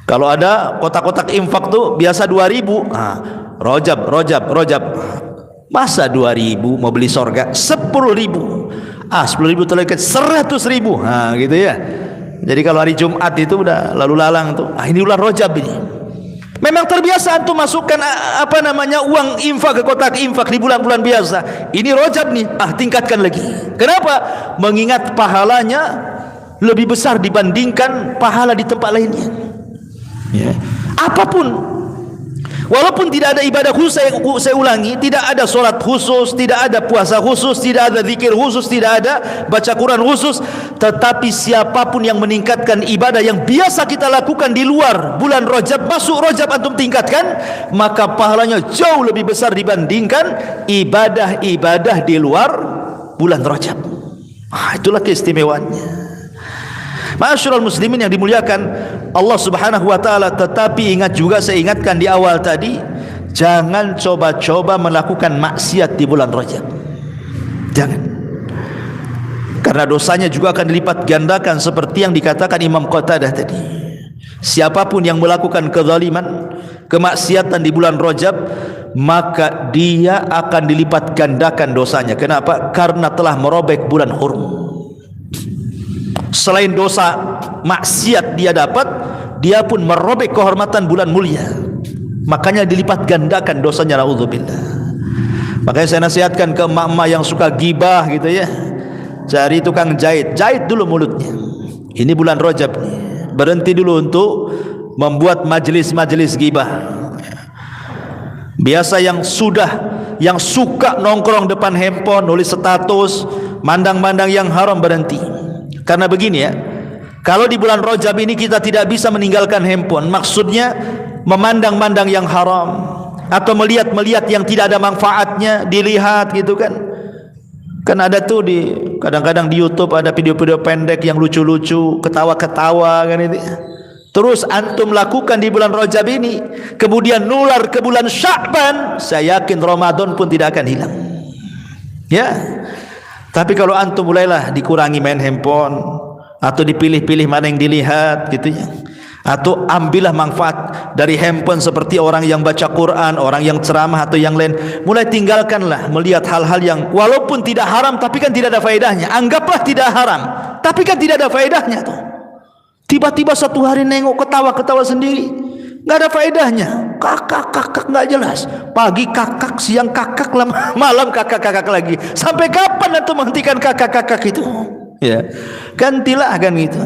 Kalau ada kotak-kotak infak tuh biasa 2.000, Rajab, masa 2.000 mau beli sorga? 10.000, 10.000 terleket 100.000, gitu ya. Jadi kalau hari Jumat itu udah lalu lalang tuh, ini bulan Rajab ini. Memang terbiasa antum masukkan uang infak ke kotak infak di bulan-bulan biasa. Ini Rajab nih, tingkatkan lagi. Kenapa? Mengingat pahalanya lebih besar dibandingkan pahala di tempat lainnya. Ya. Apapun, walaupun tidak ada ibadah khusus, saya ulangi, tidak ada solat khusus, tidak ada puasa khusus, tidak ada zikir khusus, tidak ada baca Quran khusus, tetapi siapapun yang meningkatkan ibadah yang biasa kita lakukan di luar bulan Rajab, masuk Rajab antum tingkatkan, maka pahalanya jauh lebih besar dibandingkan ibadah-ibadah di luar bulan Rajab. Itulah keistimewaannya. Ma'asyiral muslimin yang dimuliakan Allah Subhanahu wa taala. Tetapi ingat juga, saya ingatkan di awal tadi, jangan coba-coba melakukan maksiat di bulan Rajab. Jangan. Karena dosanya juga akan dilipat gandakan seperti yang dikatakan Imam Qatadah tadi. Siapapun yang melakukan kezaliman, kemaksiatan di bulan Rajab, maka dia akan dilipat gandakan dosanya. Kenapa? Karena telah merobek bulan hurum. Selain dosa maksiat dia dapat, dia pun merobek kehormatan bulan mulia. Makanya dilipat gandakan dosanya, naudzubillah. Makanya saya nasihatkan ke emak-emak yang suka gibah gitu ya, cari tukang jahit, jahit dulu mulutnya. Ini bulan Rajab nih, berhenti dulu untuk membuat majelis-majelis gibah. Biasa yang suka nongkrong depan handphone, nulis status, mandang-mandang yang haram, berhenti. Karena begini ya, kalau di bulan Rajab ini kita tidak bisa meninggalkan handphone, maksudnya memandang-mandang yang haram atau melihat-melihat yang tidak ada manfaatnya, dilihat gitu kan. Kan ada tuh kadang-kadang di YouTube ada video-video pendek yang lucu-lucu, ketawa-ketawa kan itu. Terus antum lakukan di bulan Rajab ini, kemudian nular ke bulan Sya'ban, saya yakin Ramadan pun tidak akan hilang. Ya. Tapi kalau antum mulailah dikurangi main handphone, atau dipilih-pilih mana yang dilihat gitu ya, atau ambillah manfaat dari handphone seperti orang yang baca Quran, orang yang ceramah atau yang lain, mulai tinggalkanlah melihat hal-hal yang walaupun tidak haram tapi kan tidak ada faedahnya. Anggaplah tidak haram, tapi kan tidak ada faedahnya tuh. Tiba-tiba satu hari nengok ketawa-ketawa sendiri, nggak ada faedahnya. Kakak nggak jelas. Pagi kakak, siang kakak, malam kakak lagi. Sampai kapan antum menghentikan kakak itu? Ya, gantilah kan gitu.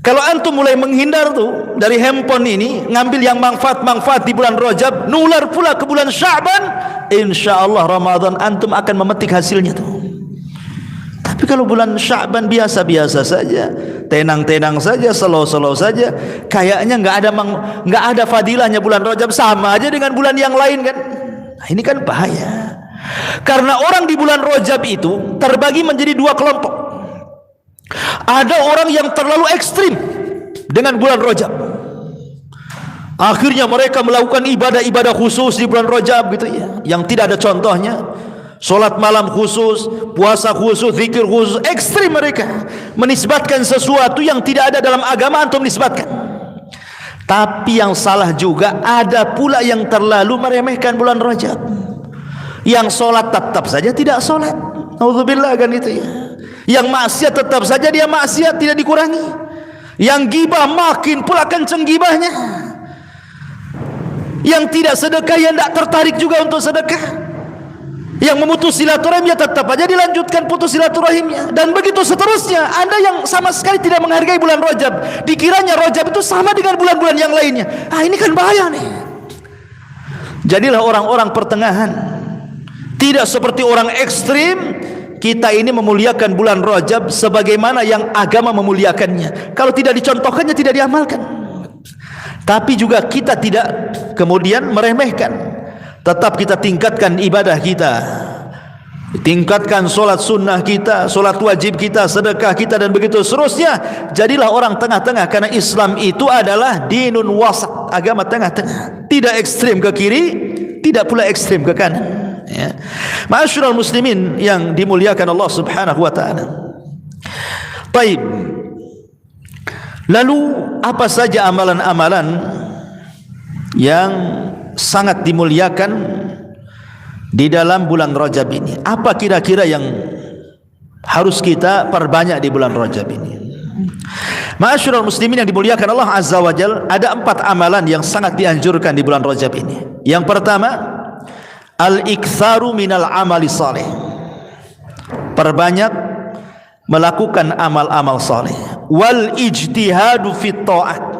Kalau antum mulai menghindar tuh dari handphone ini, ngambil yang manfaat di bulan Rajab, nular pula ke bulan Sya'ban, insyaallah Ramadan antum akan memetik hasilnya tuh. Tapi kalau bulan Sya'ban biasa-biasa saja, tenang-tenang saja, slow-slow saja, kayaknya nggak ada fadilahnya bulan Rajab, sama aja dengan bulan yang lain kan. Nah, ini kan bahaya. Karena orang di bulan Rajab itu terbagi menjadi dua kelompok. Ada orang yang terlalu ekstrim dengan bulan Rajab. Akhirnya mereka melakukan ibadah-ibadah khusus di bulan Rajab gitu ya, yang tidak ada contohnya. Solat malam khusus, puasa khusus, zikir khusus. Ekstrim mereka menisbatkan sesuatu yang tidak ada dalam agama antum nisbatkan. Tapi yang salah juga ada pula yang terlalu meremehkan bulan Rajab. Yang solat tetap saja tidak solat, auzubillah kan itu ya. Yang maksiat tetap saja dia maksiat, tidak dikurangi. Yang gibah makin pula kenceng gibahnya. Yang tidak sedekah yang tidak tertarik juga untuk sedekah. Yang memutus silaturahim ya tetap aja dilanjutkan putus silaturahimnya, dan begitu seterusnya. Anda yang sama sekali tidak menghargai bulan Rajab, dikiranya Rajab itu sama dengan bulan-bulan yang lainnya. Ini kan bahaya nih. Jadilah orang-orang pertengahan, tidak seperti orang ekstrim. Kita ini memuliakan bulan Rajab sebagaimana yang agama memuliakannya. Kalau tidak dicontohkannya tidak diamalkan. Tapi juga kita tidak kemudian meremehkan. Tetap kita tingkatkan ibadah kita, tingkatkan solat sunnah kita, solat wajib kita, sedekah kita, dan begitu seterusnya. Jadilah orang tengah-tengah, karena Islam itu adalah dinun wasat, agama tengah-tengah, tidak ekstrim ke kiri, tidak pula ekstrim ke kanan ya. Ma'asyiral muslimin yang dimuliakan Allah subhanahu wa ta'ala. Baik, lalu apa saja amalan-amalan yang sangat dimuliakan di dalam bulan Rajab ini? Apa kira-kira yang harus kita perbanyak di bulan Rajab ini? Ma'asyiral muslimin yang dimuliakan Allah azza wa jalla, ada 4 amalan yang sangat dianjurkan di bulan Rajab ini. Yang pertama, al-iktsaru minal amali salih. Perbanyak melakukan amal-amal saleh. Wal ijtihadu fit ta'at.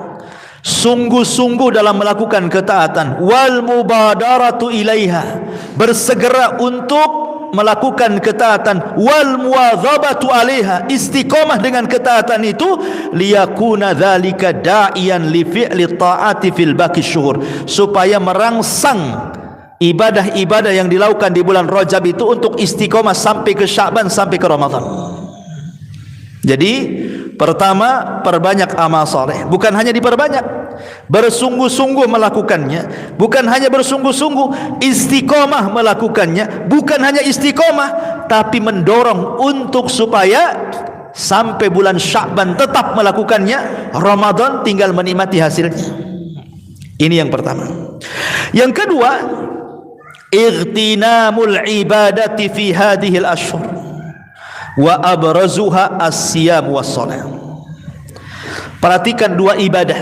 Sungguh-sungguh dalam melakukan ketaatan. Wal mubadaratu ilaiha, bersegera untuk melakukan ketaatan. Wal muwadzabatu alaiha, istiqamah dengan ketaatan itu. Liyakuna dzalika da'iyan li fi'li ta'ati fil baqi syuhur, supaya merangsang ibadah-ibadah yang dilakukan di bulan Rajab itu untuk istiqamah sampai ke Sya'ban, sampai ke Ramadan. Jadi pertama, perbanyak amal soleh. Bukan hanya diperbanyak, bersungguh-sungguh melakukannya. Bukan hanya bersungguh-sungguh, istiqomah melakukannya. Bukan hanya istiqomah, tapi mendorong untuk supaya sampai bulan Sya'ban tetap melakukannya. Ramadan tinggal menikmati hasilnya. Ini yang pertama. Yang kedua, ightinamul ibadati fi hadhil ashhur wa abrazuha as-siyam was-shalah. Perhatikan 2 ibadah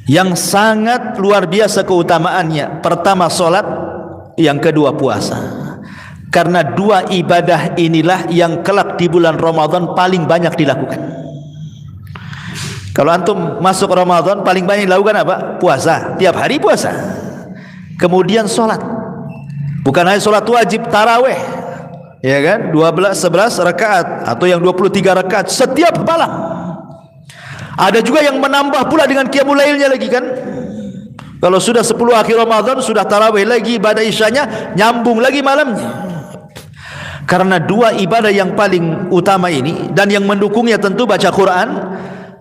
yang sangat luar biasa keutamaannya. Pertama salat, yang kedua puasa. Karena 2 ibadah inilah yang kelak di bulan Ramadan paling banyak dilakukan. Kalau antum masuk Ramadan paling banyak dilakukan apa? Puasa, tiap hari puasa. Kemudian salat. Bukan hanya salat wajib, tarawih, ya kan, 12, 11 rakaat atau yang 23 rakaat setiap malam. Ada juga yang menambah pula dengan qiyamul lailnya lagi kan. Kalau sudah 10 akhir Ramadan sudah tarawih lagi, ibadah isyanya nyambung lagi malamnya. Karena 2 ibadah yang paling utama ini dan yang mendukungnya tentu baca Quran,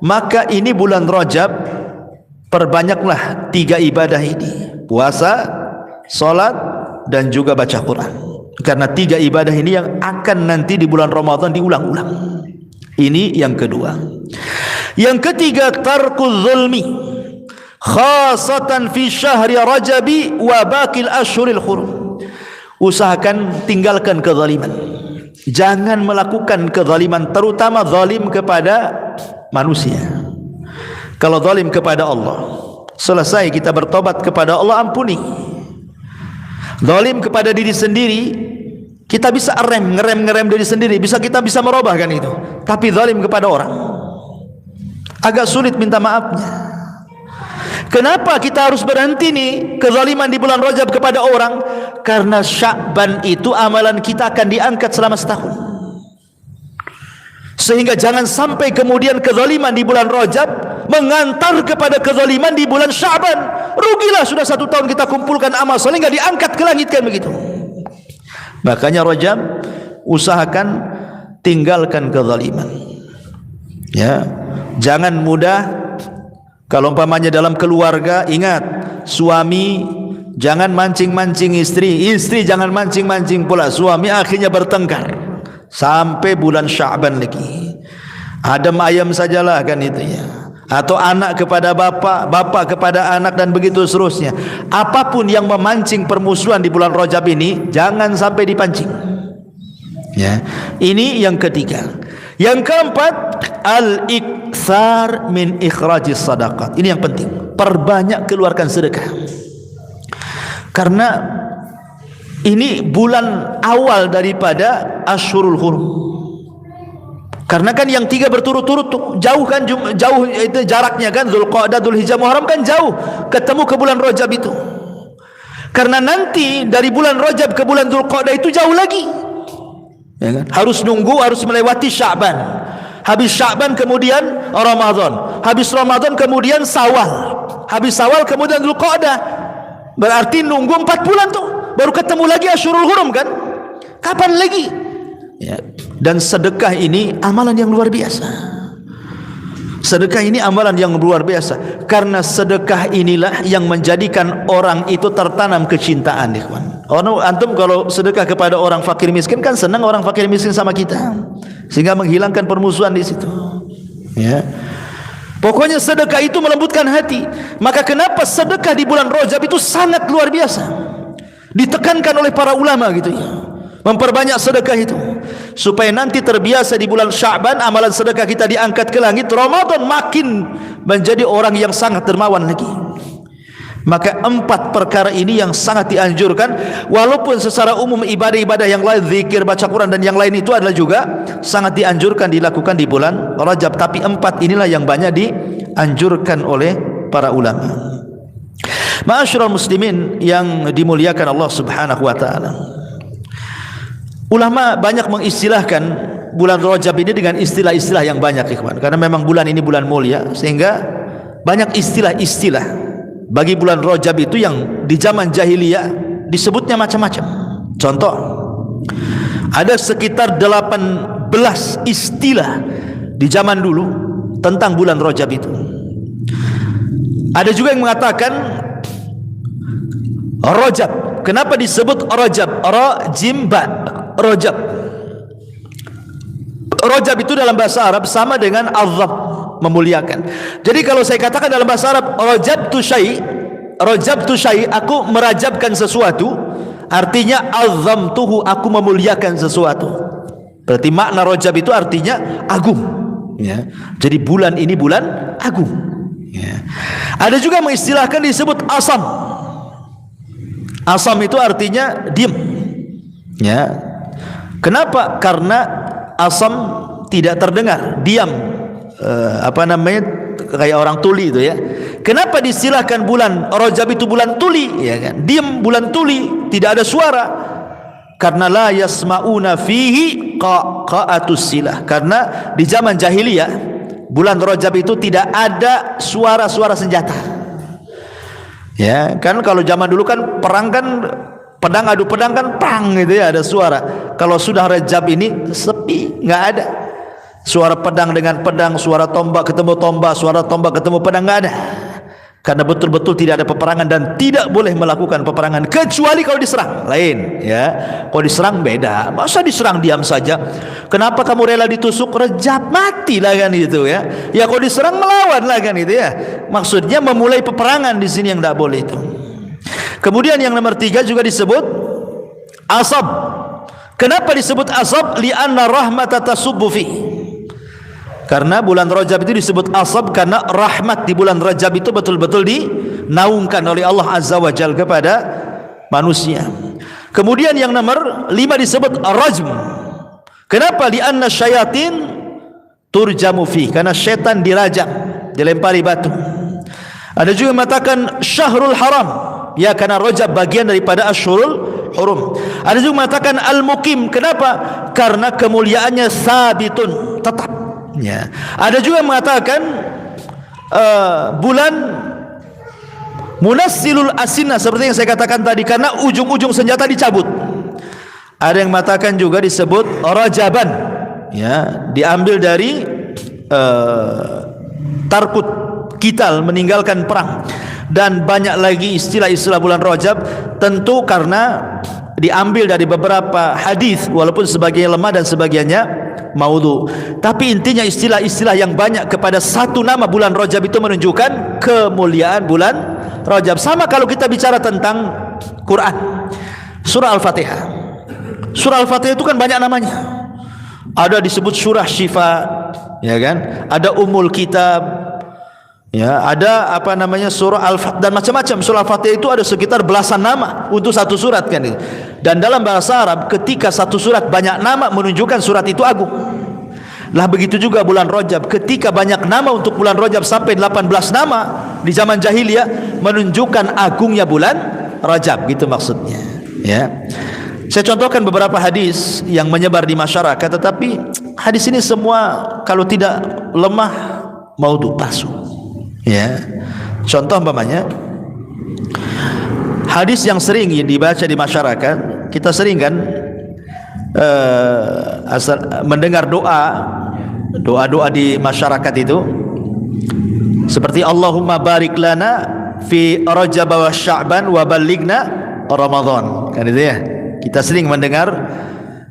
maka ini bulan Rajab perbanyaklah 3 ibadah ini: puasa, salat, dan juga baca Quran. Karena 3 ibadah ini yang akan nanti di bulan Ramadan diulang-ulang. Ini yang kedua. Yang ketiga, tarkuz zulmi, khasatan fi syahri Rajabi wa baqil ashhuril hurum. Usahakan tinggalkan kezaliman. Jangan melakukan kezaliman, terutama zalim kepada manusia. Kalau zalim kepada Allah, selesai kita bertobat kepada Allah, ampuni. Zalim kepada diri sendiri, kita bisa ngerem diri sendiri, kita bisa merubah kan itu. Tapi zalim kepada orang, agak sulit minta maafnya. Kenapa kita harus berhenti nih kezaliman di bulan Rajab kepada orang? Karena Sya'ban itu amalan kita akan diangkat selama setahun. Sehingga jangan sampai kemudian kezaliman di bulan Rajab mengantar kepada kezaliman di bulan Sya'ban. rugilah sudah 1 tahun kita kumpulkan amal soleh nggak diangkat ke langit kan begitu. Makanya Rajab usahakan tinggalkan kezaliman. Ya, jangan mudah. Kalau umpamanya dalam keluarga, ingat, suami jangan mancing-mancing istri, istri jangan mancing-mancing pula suami, akhirnya bertengkar sampai bulan Sya'ban lagi. Adem ayam sajalah kan itu ya. Atau anak kepada bapak, bapak kepada anak, dan begitu seterusnya. Apapun yang memancing permusuhan di bulan Rajab ini jangan sampai dipancing. Ya. Ini yang ketiga. Yang keempat, al-iktsar min ikhrajis sadaqat. Ini yang penting. Perbanyak keluarkan sedekah. Karena ini bulan awal daripada Ashurul Hurum. Karena kan yang 3 berturut-turut tuh jauh kan, jauh itu jaraknya kan, Dzulqa'dah, Dzulhijjah, Muharram kan jauh, ketemu ke bulan Rajab itu. Karena nanti dari bulan Rajab ke bulan Dzulqa'dah itu jauh lagi. Ya kan? Harus nunggu, harus melewati Sya'ban. Habis Sya'ban kemudian Ramadan. Habis Ramadan kemudian Syawal. Habis Syawal kemudian Dzulqa'dah. Berarti nunggu 4 bulan tuh baru ketemu lagi Ashurul Hurum kan? Kapan lagi? Ya. Dan sedekah ini amalan yang luar biasa. Sedekah ini amalan yang luar biasa. Karena sedekah inilah yang menjadikan orang itu tertanam kecintaan, ikhwan. Antum kalau sedekah kepada orang fakir miskin kan senang orang fakir miskin sama kita, sehingga menghilangkan permusuhan di situ. Ya. Pokoknya sedekah itu melembutkan hati. Maka kenapa sedekah di bulan Rajab itu sangat luar biasa, ditekankan oleh para ulama gitu ya. Memperbanyak sedekah itu supaya nanti terbiasa di bulan Sya'ban amalan sedekah kita diangkat ke langit. Ramadan makin menjadi orang yang sangat dermawan lagi. Maka 4 perkara ini yang sangat dianjurkan. Walaupun secara umum ibadah-ibadah yang lain, zikir, baca Quran dan yang lain itu adalah juga sangat dianjurkan dilakukan di bulan Rajab, tapi 4 inilah yang banyak dianjurkan oleh para ulama. Ma'asyiral muslimin yang dimuliakan Allah Subhanahu wa taala. Ulama banyak mengistilahkan bulan Rajab ini dengan istilah-istilah yang banyak, ikhwan. Karena memang bulan ini bulan mulia, sehingga banyak istilah-istilah bagi bulan Rajab itu yang di zaman jahiliyah disebutnya macam-macam. Contoh, ada sekitar 18 istilah di zaman dulu tentang bulan Rajab itu. Ada juga yang mengatakan Rajab. Kenapa disebut Rajab? Ra-jim ba. Rajab. Rajab itu dalam bahasa Arab sama dengan azab, memuliakan. Jadi kalau saya katakan dalam bahasa Arab rajabtu syai, aku merajabkan sesuatu, artinya azamtuhu, aku memuliakan sesuatu. Berarti makna Rajab itu artinya agung, ya. Jadi bulan ini bulan agung, ya. Ada juga mengistilahkan disebut asam. Asam itu artinya diam, ya. Kenapa? Karena asam tidak terdengar, diam, kayak orang tuli itu ya. Kenapa distilahkan bulan Rajab itu bulan tuli, ya kan? Diam, bulan tuli, tidak ada suara. Karena la yasmauna fihi qaqatus silah. Karena di zaman jahiliyah bulan Rajab itu tidak ada suara-suara senjata. Ya, kan kalau zaman dulu kan perang kan pedang adu pedang kan pang gitu ya, ada suara. Kalau sudah Rajab ini sepi, nggak ada suara pedang dengan pedang, suara tombak ketemu tombak, suara tombak ketemu pedang, nggak ada. Karena betul-betul tidak ada peperangan dan tidak boleh melakukan peperangan kecuali kalau diserang. Lain ya. Kalau diserang beda. Masa diserang diam saja? Kenapa kamu rela ditusuk? Rajab, matilah kan gitu ya. Ya kalau diserang melawan lah kan itu ya. Maksudnya memulai peperangan di sini yang tidak boleh itu. Kemudian yang nomor 3 juga disebut asab. Kenapa disebut asab? Li'anna rahmata tasubbu fi. Karena bulan Rajab itu disebut asab karena rahmat di bulan Rajab itu betul-betul dinaungkan oleh Allah Azza wa Jalla kepada manusia. Kemudian yang nomor 5 disebut rajm. Kenapa? Li'anna syayatin turjamu fi. Karena syaitan dirajam, dilempari batu. Ada juga yang mengatakan syahrul haram. Ya, karena Rajab bagian daripada Ashurul Hurum. Ada juga mengatakan al-muqim. Kenapa? Karena kemuliaannya sabitun, tetap. Ya. Ada juga yang mengatakan bulan Munassilul asinah, seperti yang saya katakan tadi, karena ujung-ujung senjata dicabut. Ada yang mengatakan juga disebut rajaban, ya, diambil dari tarkut qital, meninggalkan perang. Dan banyak lagi istilah-istilah bulan Rajab, tentu karena diambil dari beberapa hadis, walaupun sebagiannya lemah dan sebagiannya maudhu. Tapi intinya istilah-istilah yang banyak kepada satu nama bulan Rajab itu menunjukkan kemuliaan bulan Rajab. Sama kalau kita bicara tentang Quran, surah Al-Fatihah. Surah Al-Fatihah itu kan banyak namanya. Ada disebut surah Syifa, ya kan? Ada Ummul Kitab, ya, ada apa namanya surah Al-Fatihah dan macam-macam. Surah Al-Fatihah itu ada sekitar belasan nama untuk satu surat kan. Dan dalam bahasa Arab, ketika satu surat banyak nama menunjukkan surat itu agung. Lah begitu juga bulan Rajab, ketika banyak nama untuk bulan Rajab sampai 18 nama di zaman jahiliyah menunjukkan agungnya bulan Rajab, gitu maksudnya, ya. Saya contohkan beberapa hadis yang menyebar di masyarakat, tetapi hadis ini semua kalau tidak lemah maudhu, palsu, ya. Contoh umpamanya hadis yang sering dibaca di masyarakat, kita sering kan mendengar doa-doa di masyarakat itu seperti Allahumma barik lana fi Rajab wa Sya'ban wa ballighna Ramadan, kan itu ya. Kita sering mendengar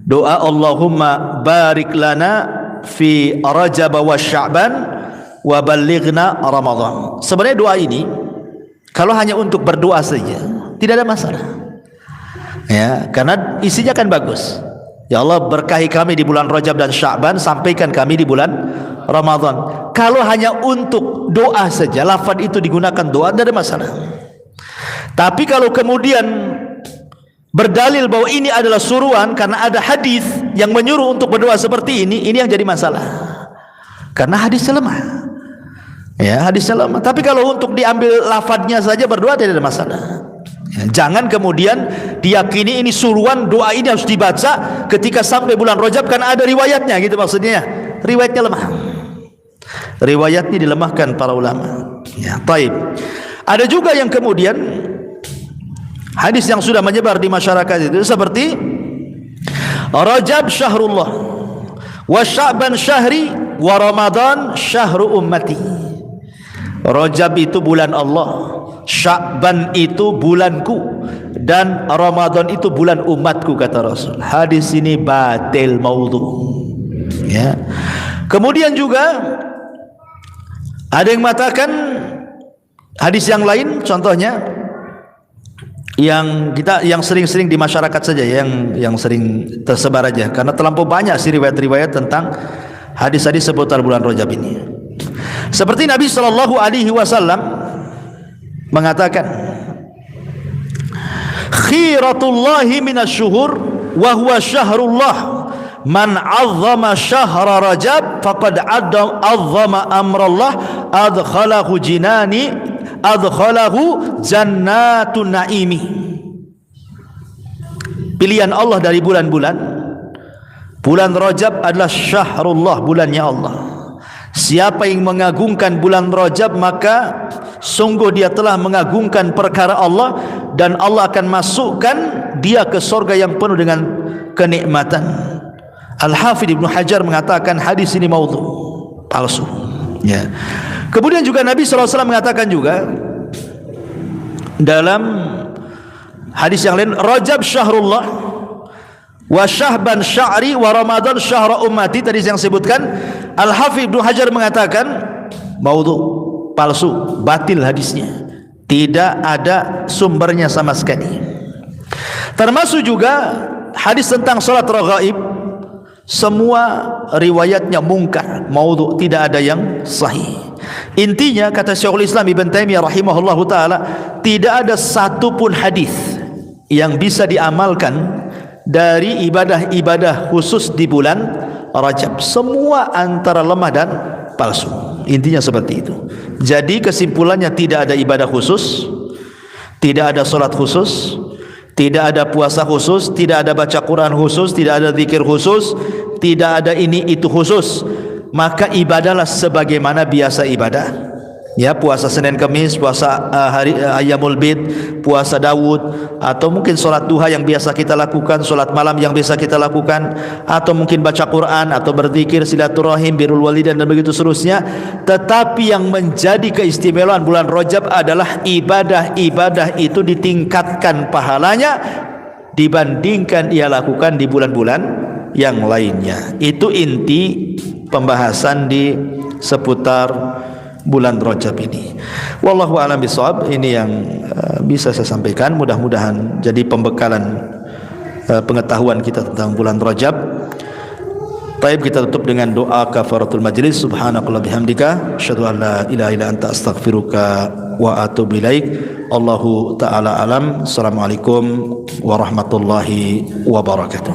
doa Allahumma barik lana fi Rajab wa Sya'ban wa ballighna Ramadan. Sebenarnya doa ini kalau hanya untuk berdoa saja tidak ada masalah, ya, karena isinya kan bagus. Ya Allah, berkahi kami di bulan Rajab dan Sya'ban, sampaikan kami di bulan Ramadan. Kalau hanya untuk doa saja, lafaz itu digunakan doa, tidak ada masalah. Tapi kalau kemudian berdalil bahwa ini adalah suruhan karena ada hadis yang menyuruh untuk berdoa seperti ini yang jadi masalah. Karena hadisnya lemah. Ya, hadisnya lemah. Tapi kalau untuk diambil lafadznya saja berdoa tidak ada masalah. Ya, jangan kemudian diyakini ini suruhan, doa ini harus dibaca ketika sampai bulan Rajab karena ada riwayatnya, gitu maksudnya. Riwayatnya lemah. Riwayatnya dilemahkan para ulama. Ya, baik. Ada juga yang kemudian hadis yang sudah menyebar di masyarakat itu seperti Rajab syahrullah wa Sya'ban syahri wa Ramadan syahru ummati. Rajab itu bulan Allah, Sya'ban itu bulanku, dan Ramadan itu bulan umatku, kata Rasul. Hadis ini batil, maudhu, ya. Kemudian juga ada yang mengatakan hadis yang lain, contohnya yang sering-sering di masyarakat saja, yang sering tersebar aja, karena terlampau banyak sih riwayat-riwayat tentang hadis-hadis seputar bulan Rajab ini. Seperti Nabi sallallahu alaihi wasallam mengatakan, khiratullahi minasyuhur wa huwa syahrullah, man 'azzama syahra Rajab faqad 'azzama amrallah adkhalahu jannatun na'imi. Pilihan Allah dari bulan-bulan, bulan Rajab adalah syahrullah, bulannya Allah. Siapa yang mengagungkan bulan Rajab, maka sungguh dia telah mengagungkan perkara Allah, dan Allah akan masukkan dia ke surga yang penuh dengan kenikmatan. Al-Hafidh Ibnu Hajar mengatakan hadis ini maudhu, palsu, ya. Kemudian juga Nabi SAW mengatakan juga dalam hadis yang lain, Rajab syahrullah wa Sya'ban sya'ri wa Ramadan syahra ummati. Tadi yang sebutkan, Al-Hafidh Ibnu Hajar mengatakan maudhu, palsu, batil hadisnya, tidak ada sumbernya sama sekali. Termasuk juga hadis tentang salat raghaib, semua riwayatnya mungkar, maudhu, tidak ada yang sahih. Intinya, kata Syekhul Islam Ibn Taimiyah rahimahullahu taala, tidak ada satupun hadis yang bisa diamalkan dari ibadah-ibadah khusus di bulan Rajab. Semua antara lemah dan palsu. Intinya seperti itu. Jadi kesimpulannya, tidak ada ibadah khusus, tidak ada salat khusus, tidak ada puasa khusus, tidak ada baca Quran khusus, tidak ada zikir khusus, tidak ada ini itu khusus. Maka ibadahlah sebagaimana biasa ibadah Ya, puasa Senin Kamis, puasa hari Ayyamul Bid, puasa Daud, atau mungkin solat duha yang biasa kita lakukan, solat malam yang biasa kita lakukan, atau mungkin baca Quran, atau berzikir, silaturahim, birrul walidain dan begitu seterusnya. Tetapi yang menjadi keistimewaan bulan Rajab adalah ibadah-ibadah itu ditingkatkan pahalanya dibandingkan ia lakukan di bulan-bulan yang lainnya. Itu inti pembahasan di seputar bulan Rajab ini. Wallahu a'lam bishawab. Ini yang bisa saya sampaikan, mudah-mudahan jadi pembekalan pengetahuan kita tentang bulan Rajab. Baik, kita tutup dengan doa kafaratul majlis. Subhanakallah bihamdika asyhadu an la ilaha illa anta astaghfiruka wa atubu ilaik. Allahu taala alam. Assalamualaikum warahmatullahi wabarakatuh.